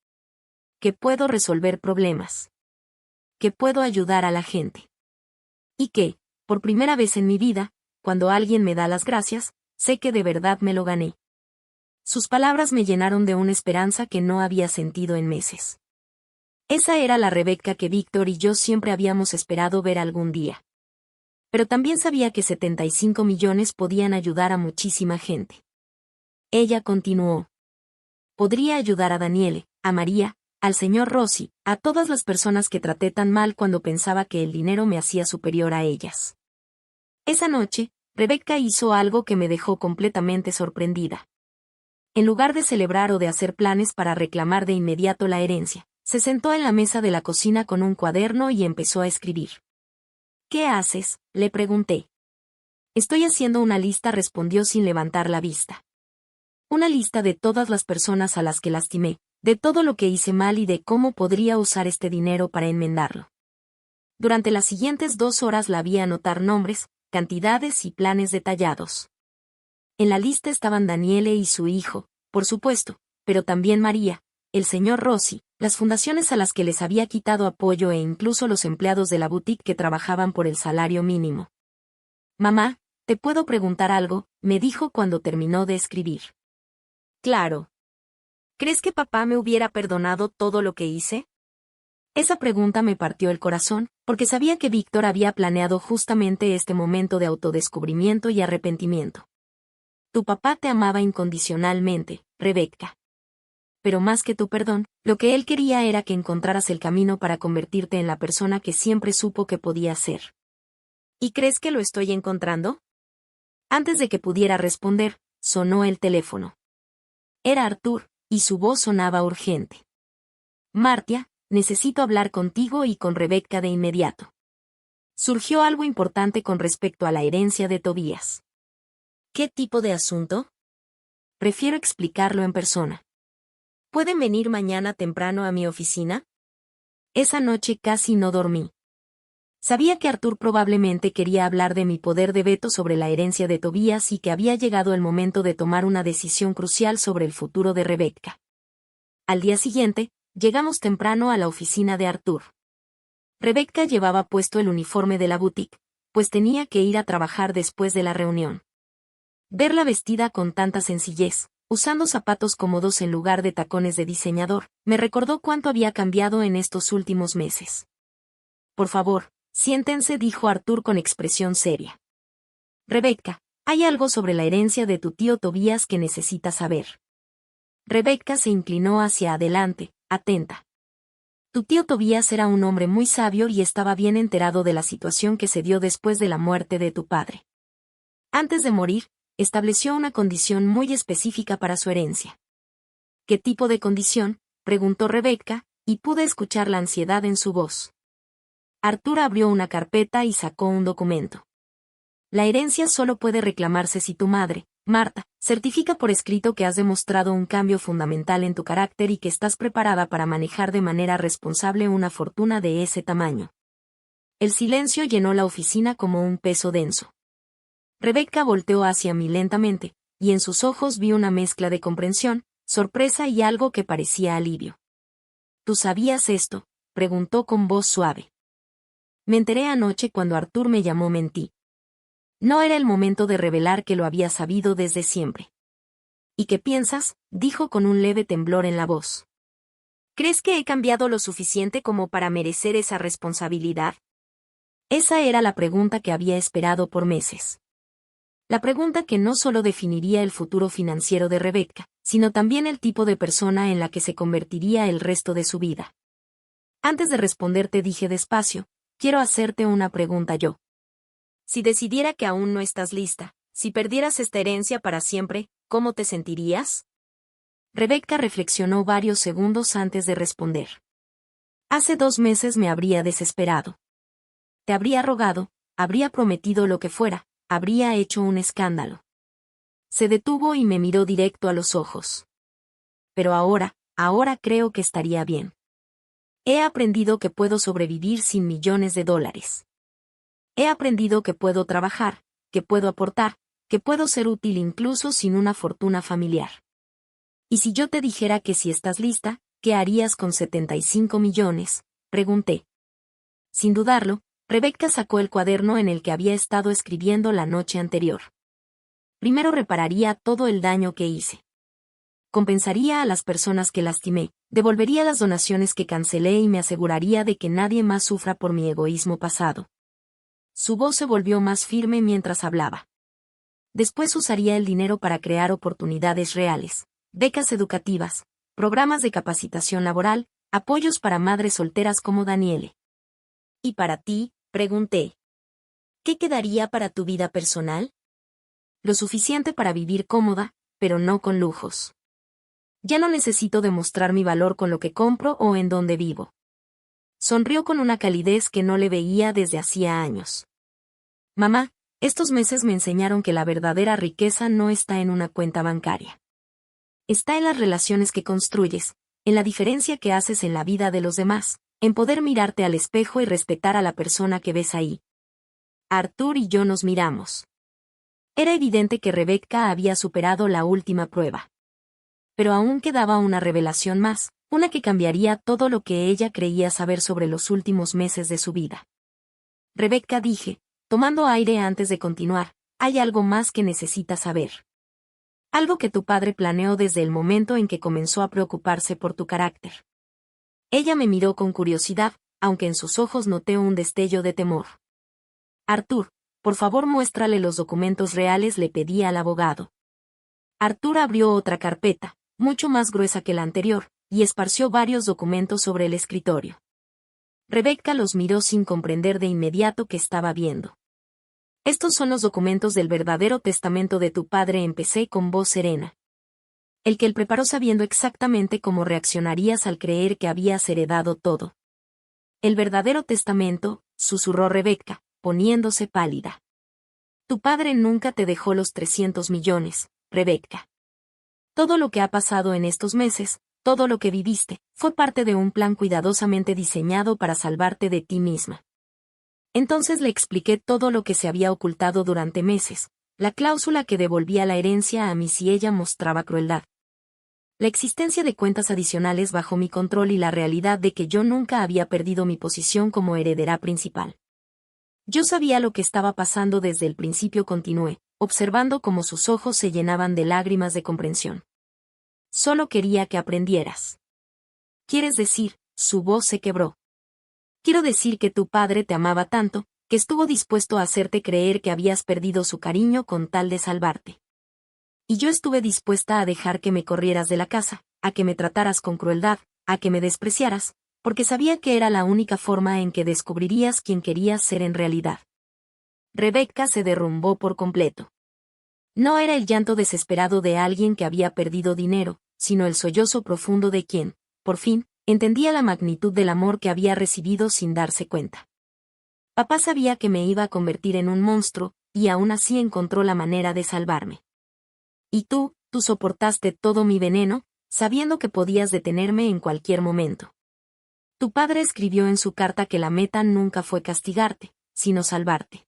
Que puedo resolver problemas. Que puedo ayudar a la gente. Y que, por primera vez en mi vida, cuando alguien me da las gracias, sé que de verdad me lo gané. Sus palabras me llenaron de una esperanza que no había sentido en meses. Esa era la Rebecca que Víctor y yo siempre habíamos esperado ver algún día. Pero también sabía que 75 millones podían ayudar a muchísima gente. Ella continuó. Podría ayudar a Daniele, a María, al señor Rossi, a todas las personas que traté tan mal cuando pensaba que el dinero me hacía superior a ellas. Esa noche, Rebecca hizo algo que me dejó completamente sorprendida. En lugar de celebrar o de hacer planes para reclamar de inmediato la herencia, se sentó en la mesa de la cocina con un cuaderno y empezó a escribir. ¿Qué haces?, le pregunté. Estoy haciendo una lista, respondió sin levantar la vista. Una lista de todas las personas a las que lastimé, de todo lo que hice mal y de cómo podría usar este dinero para enmendarlo. Durante las siguientes 2 horas la vi anotar nombres, cantidades y planes detallados. En la lista estaban Daniele y su hijo, por supuesto, pero también María, el señor Rossi, las fundaciones a las que les había quitado apoyo e incluso los empleados de la boutique que trabajaban por el salario mínimo. Mamá, ¿te puedo preguntar algo?, me dijo cuando terminó de escribir. Claro. ¿Crees que papá me hubiera perdonado todo lo que hice? Esa pregunta me partió el corazón, porque sabía que Víctor había planeado justamente este momento de autodescubrimiento y arrepentimiento. Tu papá te amaba incondicionalmente, Rebecca. Pero más que tu perdón, lo que él quería era que encontraras el camino para convertirte en la persona que siempre supo que podías ser. ¿Y crees que lo estoy encontrando? Antes de que pudiera responder, sonó el teléfono. Era Artur, y su voz sonaba urgente. Martia, necesito hablar contigo y con Rebecca de inmediato. Surgió algo importante con respecto a la herencia de Tobías. ¿Qué tipo de asunto? Prefiero explicarlo en persona. ¿Pueden venir mañana temprano a mi oficina? Esa noche casi no dormí. Sabía que Artur probablemente quería hablar de mi poder de veto sobre la herencia de Tobías y que había llegado el momento de tomar una decisión crucial sobre el futuro de Rebecca. Al día siguiente, llegamos temprano a la oficina de Artur. Rebecca llevaba puesto el uniforme de la boutique, pues tenía que ir a trabajar después de la reunión. Verla vestida con tanta sencillez, usando zapatos cómodos en lugar de tacones de diseñador, me recordó cuánto había cambiado en estos últimos meses. Por favor, siéntense, dijo Artur con expresión seria. Rebecca, hay algo sobre la herencia de tu tío Tobías que necesitas saber. Rebecca se inclinó hacia adelante, atenta. Tu tío Tobías era un hombre muy sabio y estaba bien enterado de la situación que se dio después de la muerte de tu padre. Antes de morir, estableció una condición muy específica para su herencia. ¿Qué tipo de condición?, preguntó Rebecca, y pude escuchar la ansiedad en su voz. Artur abrió una carpeta y sacó un documento. La herencia solo puede reclamarse si tu madre, Marta, certifica por escrito que has demostrado un cambio fundamental en tu carácter y que estás preparada para manejar de manera responsable una fortuna de ese tamaño. El silencio llenó la oficina como un peso denso. Rebecca volteó hacia mí lentamente, y en sus ojos vi una mezcla de comprensión, sorpresa y algo que parecía alivio. ¿Tú sabías esto?, preguntó con voz suave. Me enteré anoche cuando Artur me llamó, mentí. No era el momento de revelar que lo había sabido desde siempre. ¿Y qué piensas?, dijo con un leve temblor en la voz. ¿Crees que he cambiado lo suficiente como para merecer esa responsabilidad? Esa era la pregunta que había esperado por meses. La pregunta que no solo definiría el futuro financiero de Rebecca, sino también el tipo de persona en la que se convertiría el resto de su vida. Antes de responderte, dije despacio, quiero hacerte una pregunta yo. Si decidiera que aún no estás lista, si perdieras esta herencia para siempre, ¿cómo te sentirías? Rebecca reflexionó varios segundos antes de responder. Hace 2 meses me habría desesperado. Te habría rogado, habría prometido lo que fuera, habría hecho un escándalo. Se detuvo y me miró directo a los ojos. Pero ahora creo que estaría bien. He aprendido que puedo sobrevivir sin millones de dólares. He aprendido que puedo trabajar, que puedo aportar, que puedo ser útil incluso sin una fortuna familiar. ¿Y si yo te dijera que si estás lista, qué harías con 75 millones? Pregunté. Sin dudarlo, Rebecca sacó el cuaderno en el que había estado escribiendo la noche anterior. Primero repararía todo el daño que hice. Compensaría a las personas que lastimé, devolvería las donaciones que cancelé y me aseguraría de que nadie más sufra por mi egoísmo pasado. Su voz se volvió más firme mientras hablaba. Después usaría el dinero para crear oportunidades reales, becas educativas, programas de capacitación laboral, apoyos para madres solteras como Daniele. ¿Y para ti?, pregunté. ¿Qué quedaría para tu vida personal? Lo suficiente para vivir cómoda, pero no con lujos. Ya no necesito demostrar mi valor con lo que compro o en donde vivo. Sonrió con una calidez que no le veía desde hacía años. Mamá, Estos meses me enseñaron que la verdadera riqueza no está en una cuenta bancaria. Está en las relaciones que construyes, en la diferencia que haces en la vida de los demás, en poder mirarte al espejo y respetar a la persona que ves ahí. Arthur y yo nos miramos. Era evidente que Rebecca había superado la última prueba. Pero aún quedaba una revelación más, una que cambiaría todo lo que ella creía saber sobre los últimos meses de su vida. Rebecca, dije, tomando aire antes de continuar, hay algo más que necesitas saber. Algo que tu padre planeó desde el momento en que comenzó a preocuparse por tu carácter. Ella me miró con curiosidad, aunque en sus ojos noté un destello de temor. Arthur, por favor muéstrale los documentos reales, le pedí al abogado. Arthur abrió otra carpeta, mucho más gruesa que la anterior, y esparció varios documentos sobre el escritorio. Rebecca los miró sin comprender de inmediato qué estaba viendo. Estos son los documentos del verdadero testamento de tu padre, empecé con voz serena. El que él preparó sabiendo exactamente cómo reaccionarías al creer que habías heredado todo. El verdadero testamento, susurró Rebecca, poniéndose pálida. Tu padre nunca te dejó los 300 millones, Rebecca. Todo lo que ha pasado en estos meses, todo lo que viviste, fue parte de un plan cuidadosamente diseñado para salvarte de ti misma. Entonces le expliqué todo lo que se había ocultado durante meses, la cláusula que devolvía la herencia a mí si ella mostraba crueldad. La existencia de cuentas adicionales bajo mi control y la realidad de que yo nunca había perdido mi posición como heredera principal. Yo sabía lo que estaba pasando desde el principio, continué, observando cómo sus ojos se llenaban de lágrimas de comprensión. Solo quería que aprendieras. ¿Quieres decir? Su voz se quebró. Quiero decir que tu padre te amaba tanto, que estuvo dispuesto a hacerte creer que habías perdido su cariño con tal de salvarte. Y yo estuve dispuesta a dejar que me corrieras de la casa, a que me trataras con crueldad, a que me despreciaras, porque sabía que era la única forma en que descubrirías quién querías ser en realidad. Rebecca se derrumbó por completo. No era el llanto desesperado de alguien que había perdido dinero, sino el sollozo profundo de quien, por fin, entendía la magnitud del amor que había recibido sin darse cuenta. Papá sabía que me iba a convertir en un monstruo, y aún así encontró la manera de salvarme. Y tú soportaste todo mi veneno, sabiendo que podías detenerme en cualquier momento. Tu padre escribió en su carta que la meta nunca fue castigarte, sino salvarte.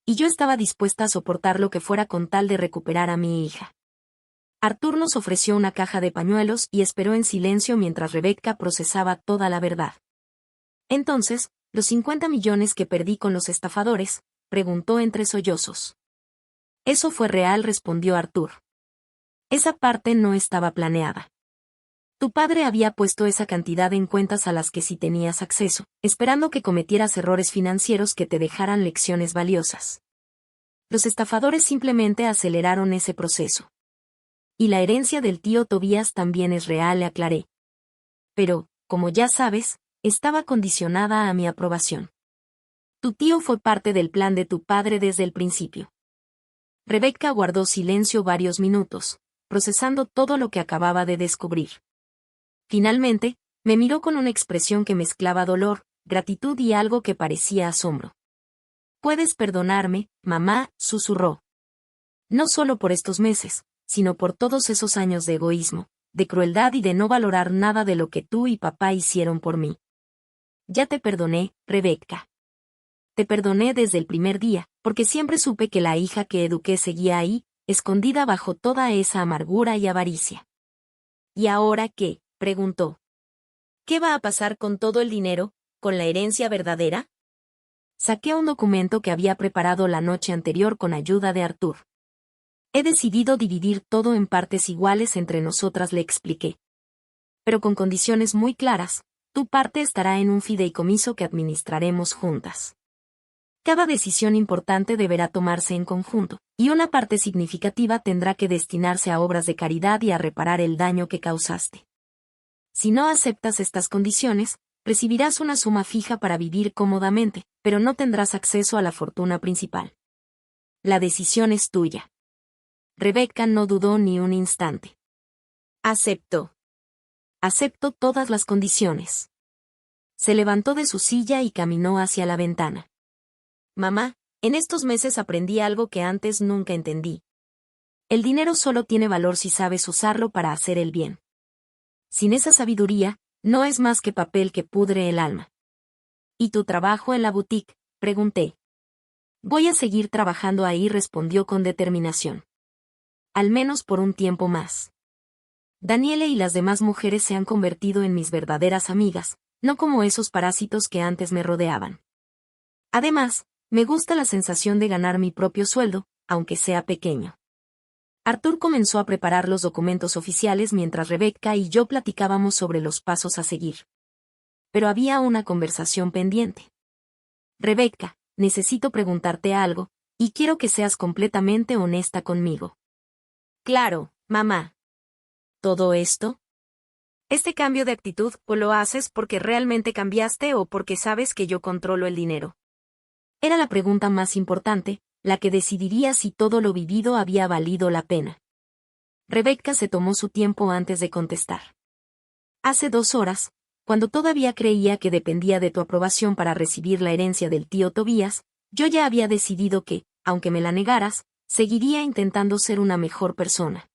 Y yo estaba dispuesta a soportar lo que fuera con tal de recuperar a mi hija. Arthur nos ofreció una caja de pañuelos y esperó en silencio mientras Rebecca procesaba toda la verdad. Entonces, ¿los 50 millones que perdí con los estafadores?, preguntó entre sollozos. Eso fue real, respondió Arthur. Esa parte no estaba planeada. Tu padre había puesto esa cantidad en cuentas a las que sí tenías acceso, esperando que cometieras errores financieros que te dejaran lecciones valiosas. Los estafadores simplemente aceleraron ese proceso. Y la herencia del tío Tobías también es real, le aclaré. Pero, como ya sabes, estaba condicionada a mi aprobación. Tu tío fue parte del plan de tu padre desde el principio. Rebecca guardó silencio varios minutos, procesando todo lo que acababa de descubrir. Finalmente, me miró con una expresión que mezclaba dolor, gratitud y algo que parecía asombro. Puedes perdonarme, mamá, susurró. No solo por estos meses, sino por todos esos años de egoísmo, de crueldad y de no valorar nada de lo que tú y papá hicieron por mí. Ya te perdoné, Rebecca. Te perdoné desde el primer día, porque siempre supe que la hija que eduqué seguía ahí, escondida bajo toda esa amargura y avaricia. ¿Y ahora qué?, preguntó. ¿Qué va a pasar con todo el dinero, con la herencia verdadera? Saqué un documento que había preparado la noche anterior con ayuda de Arthur. He decidido dividir todo en partes iguales entre nosotras, le expliqué. Pero con condiciones muy claras, tu parte estará en un fideicomiso que administraremos juntas. Cada decisión importante deberá tomarse en conjunto, y una parte significativa tendrá que destinarse a obras de caridad y a reparar el daño que causaste. Si no aceptas estas condiciones, recibirás una suma fija para vivir cómodamente, pero no tendrás acceso a la fortuna principal. La decisión es tuya. Rebecca no dudó ni un instante. Aceptó. Acepto todas las condiciones. Se levantó de su silla y caminó hacia la ventana. Mamá, En estos meses aprendí algo que antes nunca entendí. El dinero solo tiene valor si sabes usarlo para hacer el bien. Sin esa sabiduría, no es más que papel que pudre el alma. ¿Y tu trabajo en la boutique?, pregunté. Voy a seguir trabajando ahí, respondió con determinación. Al menos por un tiempo más. Daniele y las demás mujeres se han convertido en mis verdaderas amigas, no como esos parásitos que antes me rodeaban. Además, me gusta la sensación de ganar mi propio sueldo, aunque sea pequeño. Arthur comenzó a preparar los documentos oficiales mientras Rebecca y yo platicábamos sobre los pasos a seguir. Pero había una conversación pendiente. Rebecca, necesito preguntarte algo, y quiero que seas completamente honesta conmigo. Claro, mamá. ¿Todo esto? ¿Este cambio de actitud o lo haces porque realmente cambiaste o porque sabes que yo controlo el dinero? Era la pregunta más importante, la que decidiría si todo lo vivido había valido la pena. Rebecca se tomó su tiempo antes de contestar. Hace 2 horas, cuando todavía creía que dependía de tu aprobación para recibir la herencia del tío Tobías, yo ya había decidido que, aunque me la negaras, seguiría intentando ser una mejor persona.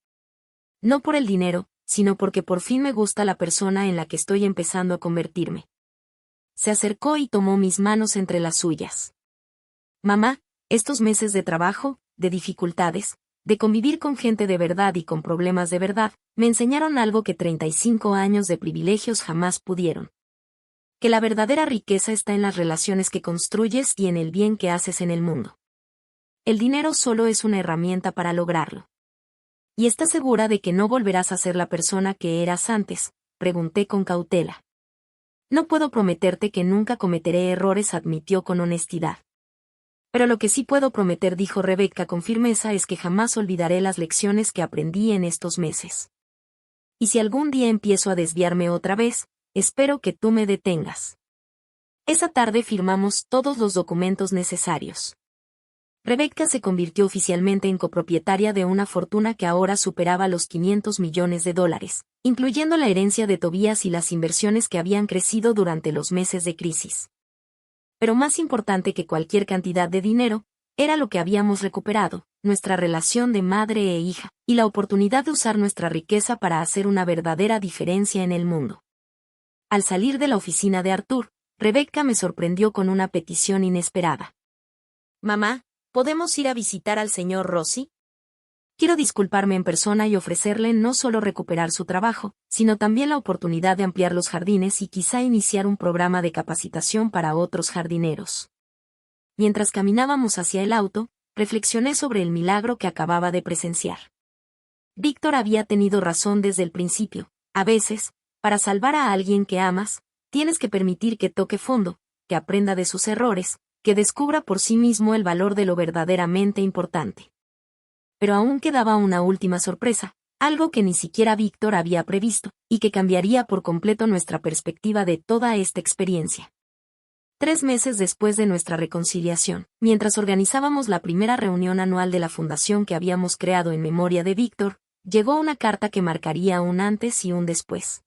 No por el dinero, sino porque por fin me gusta la persona en la que estoy empezando a convertirme. Se acercó y tomó mis manos entre las suyas. Mamá, estos meses de trabajo, de dificultades, de convivir con gente de verdad y con problemas de verdad, me enseñaron algo que 35 años de privilegios jamás pudieron. Que la verdadera riqueza está en las relaciones que construyes y en el bien que haces en el mundo. El dinero solo es una herramienta para lograrlo. ¿Y estás segura de que no volverás a ser la persona que eras antes?, pregunté con cautela. No puedo prometerte que nunca cometeré errores, admitió con honestidad. Pero lo que sí puedo prometer, dijo Rebecca con firmeza, es que jamás olvidaré las lecciones que aprendí en estos meses. Y si algún día empiezo a desviarme otra vez, espero que tú me detengas. Esa tarde firmamos todos los documentos necesarios. Rebecca se convirtió oficialmente en copropietaria de una fortuna que ahora superaba los $500 millones, incluyendo la herencia de Tobías y las inversiones que habían crecido durante los meses de crisis. Pero más importante que cualquier cantidad de dinero, era lo que habíamos recuperado, nuestra relación de madre e hija, y la oportunidad de usar nuestra riqueza para hacer una verdadera diferencia en el mundo. Al salir de la oficina de Arthur, Rebecca me sorprendió con una petición inesperada. Mamá, ¿podemos ir a visitar al señor Rossi? Quiero disculparme en persona y ofrecerle no solo recuperar su trabajo, sino también la oportunidad de ampliar los jardines y quizá iniciar un programa de capacitación para otros jardineros. Mientras caminábamos hacia el auto, reflexioné sobre el milagro que acababa de presenciar. Víctor había tenido razón desde el principio. A veces, para salvar a alguien que amas, tienes que permitir que toque fondo, que aprenda de sus errores, que descubra por sí mismo el valor de lo verdaderamente importante. Pero aún quedaba una última sorpresa, algo que ni siquiera Víctor había previsto, y que cambiaría por completo nuestra perspectiva de toda esta experiencia. 3 meses después de nuestra reconciliación, mientras organizábamos la primera reunión anual de la fundación que habíamos creado en memoria de Víctor, llegó una carta que marcaría un antes y un después.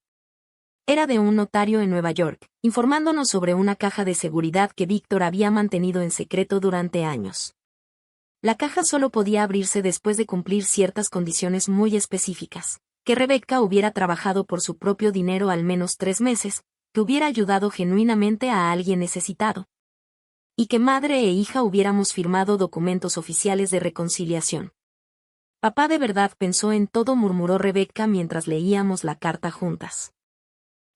Era de un notario en Nueva York, informándonos sobre una caja de seguridad que Víctor había mantenido en secreto durante años. La caja solo podía abrirse después de cumplir ciertas condiciones muy específicas, que Rebecca hubiera trabajado por su propio dinero al menos 3 meses, que hubiera ayudado genuinamente a alguien necesitado, y que madre e hija hubiéramos firmado documentos oficiales de reconciliación. Papá de verdad pensó en todo, murmuró Rebecca mientras leíamos la carta juntas.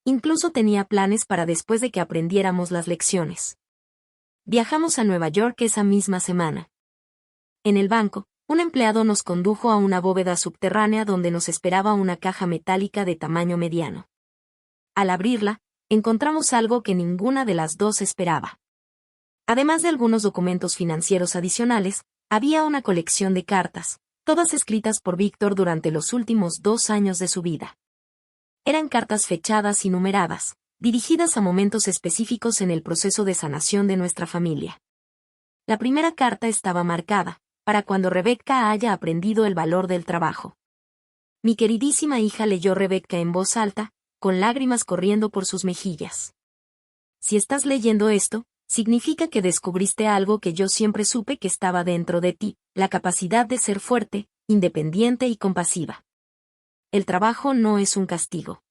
Incluso tenía planes para después de que aprendiéramos las lecciones. Viajamos a Nueva York esa misma semana. En el banco, un empleado nos condujo a una bóveda subterránea donde nos esperaba una caja metálica de tamaño mediano. Al abrirla, encontramos algo que ninguna de las dos esperaba. Además de algunos documentos financieros adicionales, había una colección de cartas, todas escritas por Víctor durante los últimos 2 años de su vida. Eran cartas fechadas y numeradas, dirigidas a momentos específicos en el proceso de sanación de nuestra familia. La primera carta estaba marcada, para cuando Rebecca haya aprendido el valor del trabajo. Mi queridísima hija, leyó Rebecca en voz alta, con lágrimas corriendo por sus mejillas. Si estás leyendo esto, significa que descubriste algo que yo siempre supe que estaba dentro de ti, la capacidad de ser fuerte, independiente y compasiva. El trabajo no es un castigo.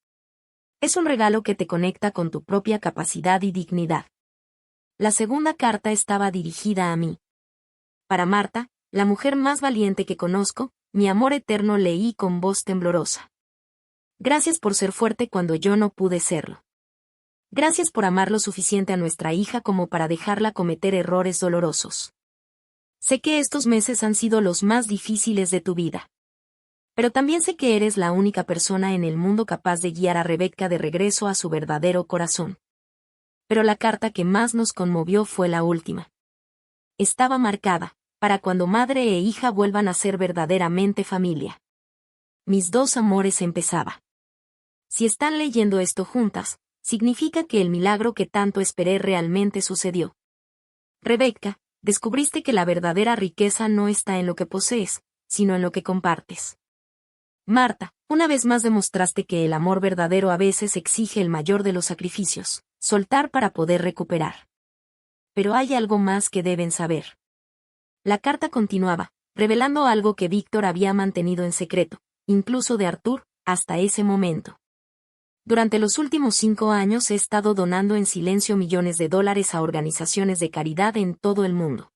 Es un regalo que te conecta con tu propia capacidad y dignidad. La segunda carta estaba dirigida a mí. Para Marta, la mujer más valiente que conozco, mi amor eterno, leí con voz temblorosa. Gracias por ser fuerte cuando yo no pude serlo. Gracias por amar lo suficiente a nuestra hija como para dejarla cometer errores dolorosos. Sé que estos meses han sido los más difíciles de tu vida. Pero también sé que eres la única persona en el mundo capaz de guiar a Rebecca de regreso a su verdadero corazón. Pero la carta que más nos conmovió fue la última. Estaba marcada, para cuando madre e hija vuelvan a ser verdaderamente familia. Mis dos amores empezaba. Si están leyendo esto juntas, significa que el milagro que tanto esperé realmente sucedió. Rebecca, descubriste que la verdadera riqueza no está en lo que posees, sino en lo que compartes. Marta, una vez más demostraste que el amor verdadero a veces exige el mayor de los sacrificios, soltar para poder recuperar. Pero hay algo más que deben saber. La carta continuaba, revelando algo que Víctor había mantenido en secreto, incluso de Arthur, hasta ese momento. Durante los últimos 5 años he estado donando en silencio millones de dólares a organizaciones de caridad en todo el mundo.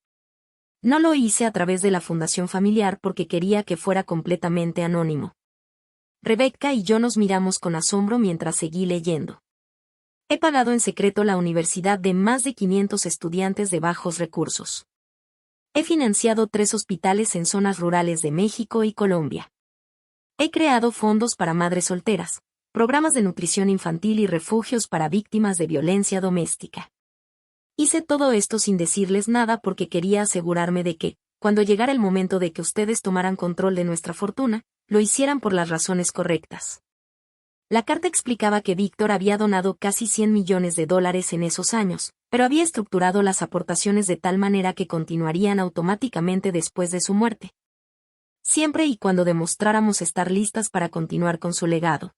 No lo hice a través de la fundación familiar porque quería que fuera completamente anónimo. Rebecca y yo nos miramos con asombro mientras seguí leyendo. He pagado en secreto la universidad de más de 500 estudiantes de bajos recursos. He financiado 3 hospitales en zonas rurales de México y Colombia. He creado fondos para madres solteras, programas de nutrición infantil y refugios para víctimas de violencia doméstica. Hice todo esto sin decirles nada porque quería asegurarme de que, cuando llegara el momento de que ustedes tomaran control de nuestra fortuna, lo hicieran por las razones correctas. La carta explicaba que Víctor había donado casi 100 millones de dólares en esos años, pero había estructurado las aportaciones de tal manera que continuarían automáticamente después de su muerte. Siempre y cuando demostráramos estar listas para continuar con su legado.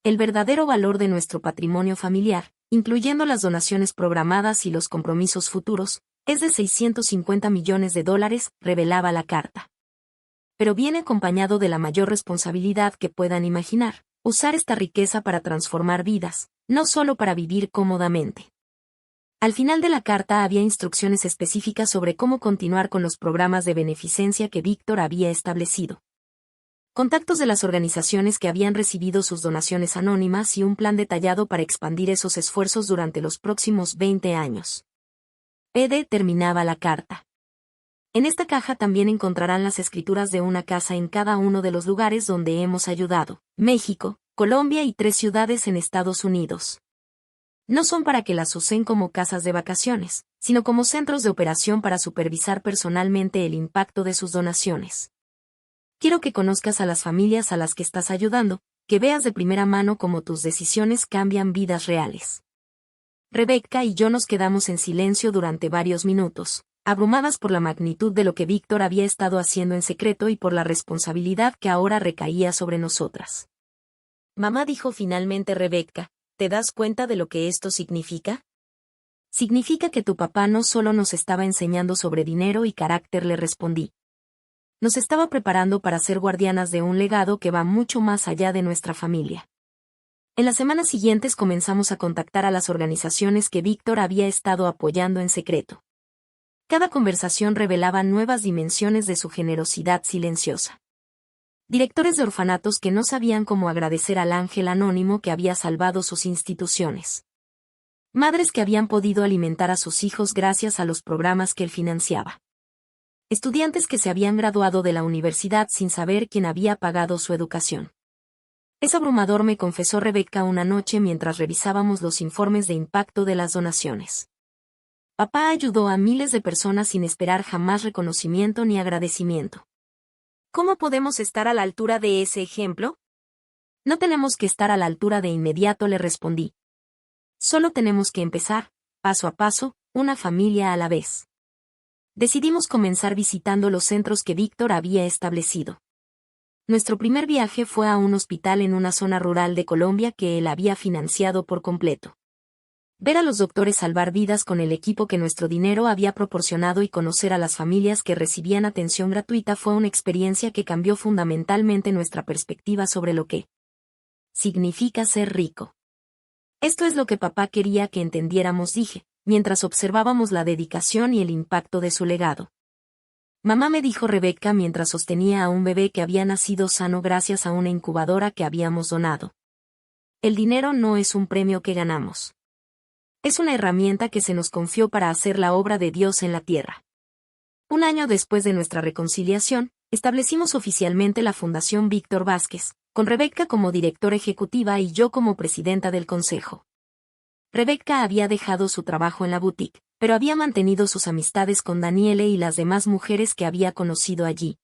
El verdadero valor de nuestro patrimonio familiar, incluyendo las donaciones programadas y los compromisos futuros, es de 650 millones de dólares, revelaba la carta. Pero viene acompañado de la mayor responsabilidad que puedan imaginar, usar esta riqueza para transformar vidas, no solo para vivir cómodamente. Al final de la carta había instrucciones específicas sobre cómo continuar con los programas de beneficencia que Víctor había establecido. Contactos de las organizaciones que habían recibido sus donaciones anónimas y un plan detallado para expandir esos esfuerzos durante los próximos 20 años. PD terminaba la carta. En esta caja también encontrarán las escrituras de una casa en cada uno de los lugares donde hemos ayudado, México, Colombia y 3 ciudades en Estados Unidos. No son para que las usen como casas de vacaciones, sino como centros de operación para supervisar personalmente el impacto de sus donaciones. Quiero que conozcas a las familias a las que estás ayudando, que veas de primera mano cómo tus decisiones cambian vidas reales. Rebecca y yo nos quedamos en silencio durante varios minutos, abrumadas por la magnitud de lo que Víctor había estado haciendo en secreto y por la responsabilidad que ahora recaía sobre nosotras. Mamá, dijo finalmente Rebecca, ¿te das cuenta de lo que esto significa? Significa que tu papá no solo nos estaba enseñando sobre dinero y carácter, le respondí. Nos estaba preparando para ser guardianas de un legado que va mucho más allá de nuestra familia. En las semanas siguientes comenzamos a contactar a las organizaciones que Víctor había estado apoyando en secreto. Cada conversación revelaba nuevas dimensiones de su generosidad silenciosa. Directores de orfanatos que no sabían cómo agradecer al ángel anónimo que había salvado sus instituciones. Madres que habían podido alimentar a sus hijos gracias a los programas que él financiaba. Estudiantes que se habían graduado de la universidad sin saber quién había pagado su educación. Es abrumador, me confesó Rebecca una noche mientras revisábamos los informes de impacto de las donaciones. Papá ayudó a miles de personas sin esperar jamás reconocimiento ni agradecimiento. ¿Cómo podemos estar a la altura de ese ejemplo? No tenemos que estar a la altura de inmediato, le respondí. Solo tenemos que empezar, paso a paso, una familia a la vez. Decidimos comenzar visitando los centros que Víctor había establecido. Nuestro primer viaje fue a un hospital en una zona rural de Colombia que él había financiado por completo. Ver a los doctores salvar vidas con el equipo que nuestro dinero había proporcionado y conocer a las familias que recibían atención gratuita fue una experiencia que cambió fundamentalmente nuestra perspectiva sobre lo que significa ser rico. Esto es lo que papá quería que entendiéramos, dije, mientras observábamos la dedicación y el impacto de su legado. Mamá, me dijo Rebeca mientras sostenía a un bebé que había nacido sano gracias a una incubadora que habíamos donado. El dinero no es un premio que ganamos. Es una herramienta que se nos confió para hacer la obra de Dios en la tierra. Un año después de nuestra reconciliación, establecimos oficialmente la Fundación Víctor Vázquez, con Rebeca como directora ejecutiva y yo como presidenta del consejo. Rebeca había dejado su trabajo en la boutique, pero había mantenido sus amistades con Daniele y las demás mujeres que había conocido allí.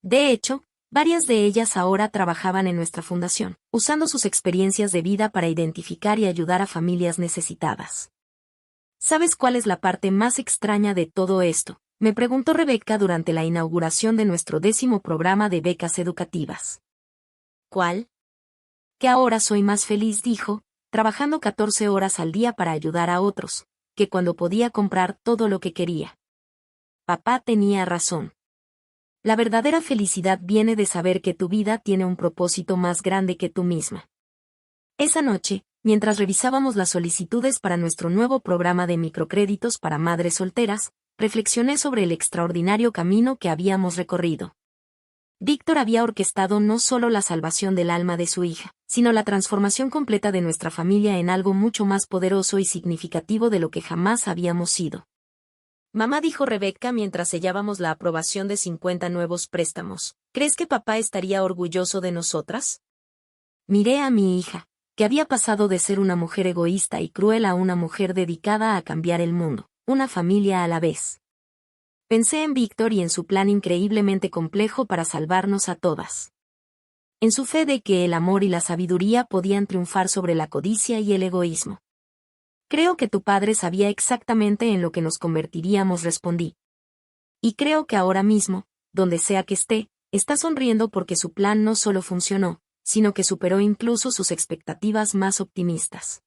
De hecho, varias de ellas ahora trabajaban en nuestra fundación, usando sus experiencias de vida para identificar y ayudar a familias necesitadas. ¿Sabes cuál es la parte más extraña de todo esto?, me preguntó Rebeca durante la inauguración de nuestro 10º programa de becas educativas. ¿Cuál? Que ahora soy más feliz, dijo, trabajando 14 horas al día para ayudar a otros, que cuando podía comprar todo lo que quería. Papá tenía razón. La verdadera felicidad viene de saber que tu vida tiene un propósito más grande que tú misma. Esa noche, mientras revisábamos las solicitudes para nuestro nuevo programa de microcréditos para madres solteras, reflexioné sobre el extraordinario camino que habíamos recorrido. Víctor había orquestado no solo la salvación del alma de su hija, sino la transformación completa de nuestra familia en algo mucho más poderoso y significativo de lo que jamás habíamos sido. Mamá, dijo Rebeca mientras sellábamos la aprobación de 50 nuevos préstamos, ¿crees que papá estaría orgulloso de nosotras? Miré a mi hija, que había pasado de ser una mujer egoísta y cruel a una mujer dedicada a cambiar el mundo, una familia a la vez. Pensé en Víctor y en su plan increíblemente complejo para salvarnos a todas. En su fe de que el amor y la sabiduría podían triunfar sobre la codicia y el egoísmo. Creo que tu padre sabía exactamente en lo que nos convertiríamos, respondí. Y creo que ahora mismo, donde sea que esté, está sonriendo porque su plan no solo funcionó, sino que superó incluso sus expectativas más optimistas.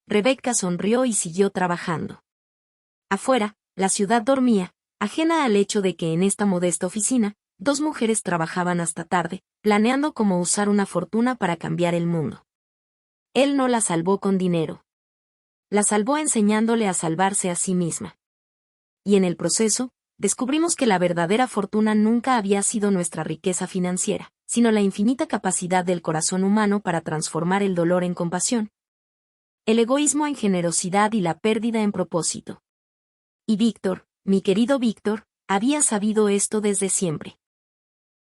Rebeca sonrió y siguió trabajando. Afuera, la ciudad dormía, ajena al hecho de que en esta modesta oficina, 2 mujeres trabajaban hasta tarde, planeando cómo usar una fortuna para cambiar el mundo. Él no la salvó con dinero. La salvó enseñándole a salvarse a sí misma. Y en el proceso, descubrimos que la verdadera fortuna nunca había sido nuestra riqueza financiera, sino la infinita capacidad del corazón humano para transformar el dolor en compasión, el egoísmo en generosidad y la pérdida en propósito. Y Víctor, mi querido Víctor, había sabido esto desde siempre.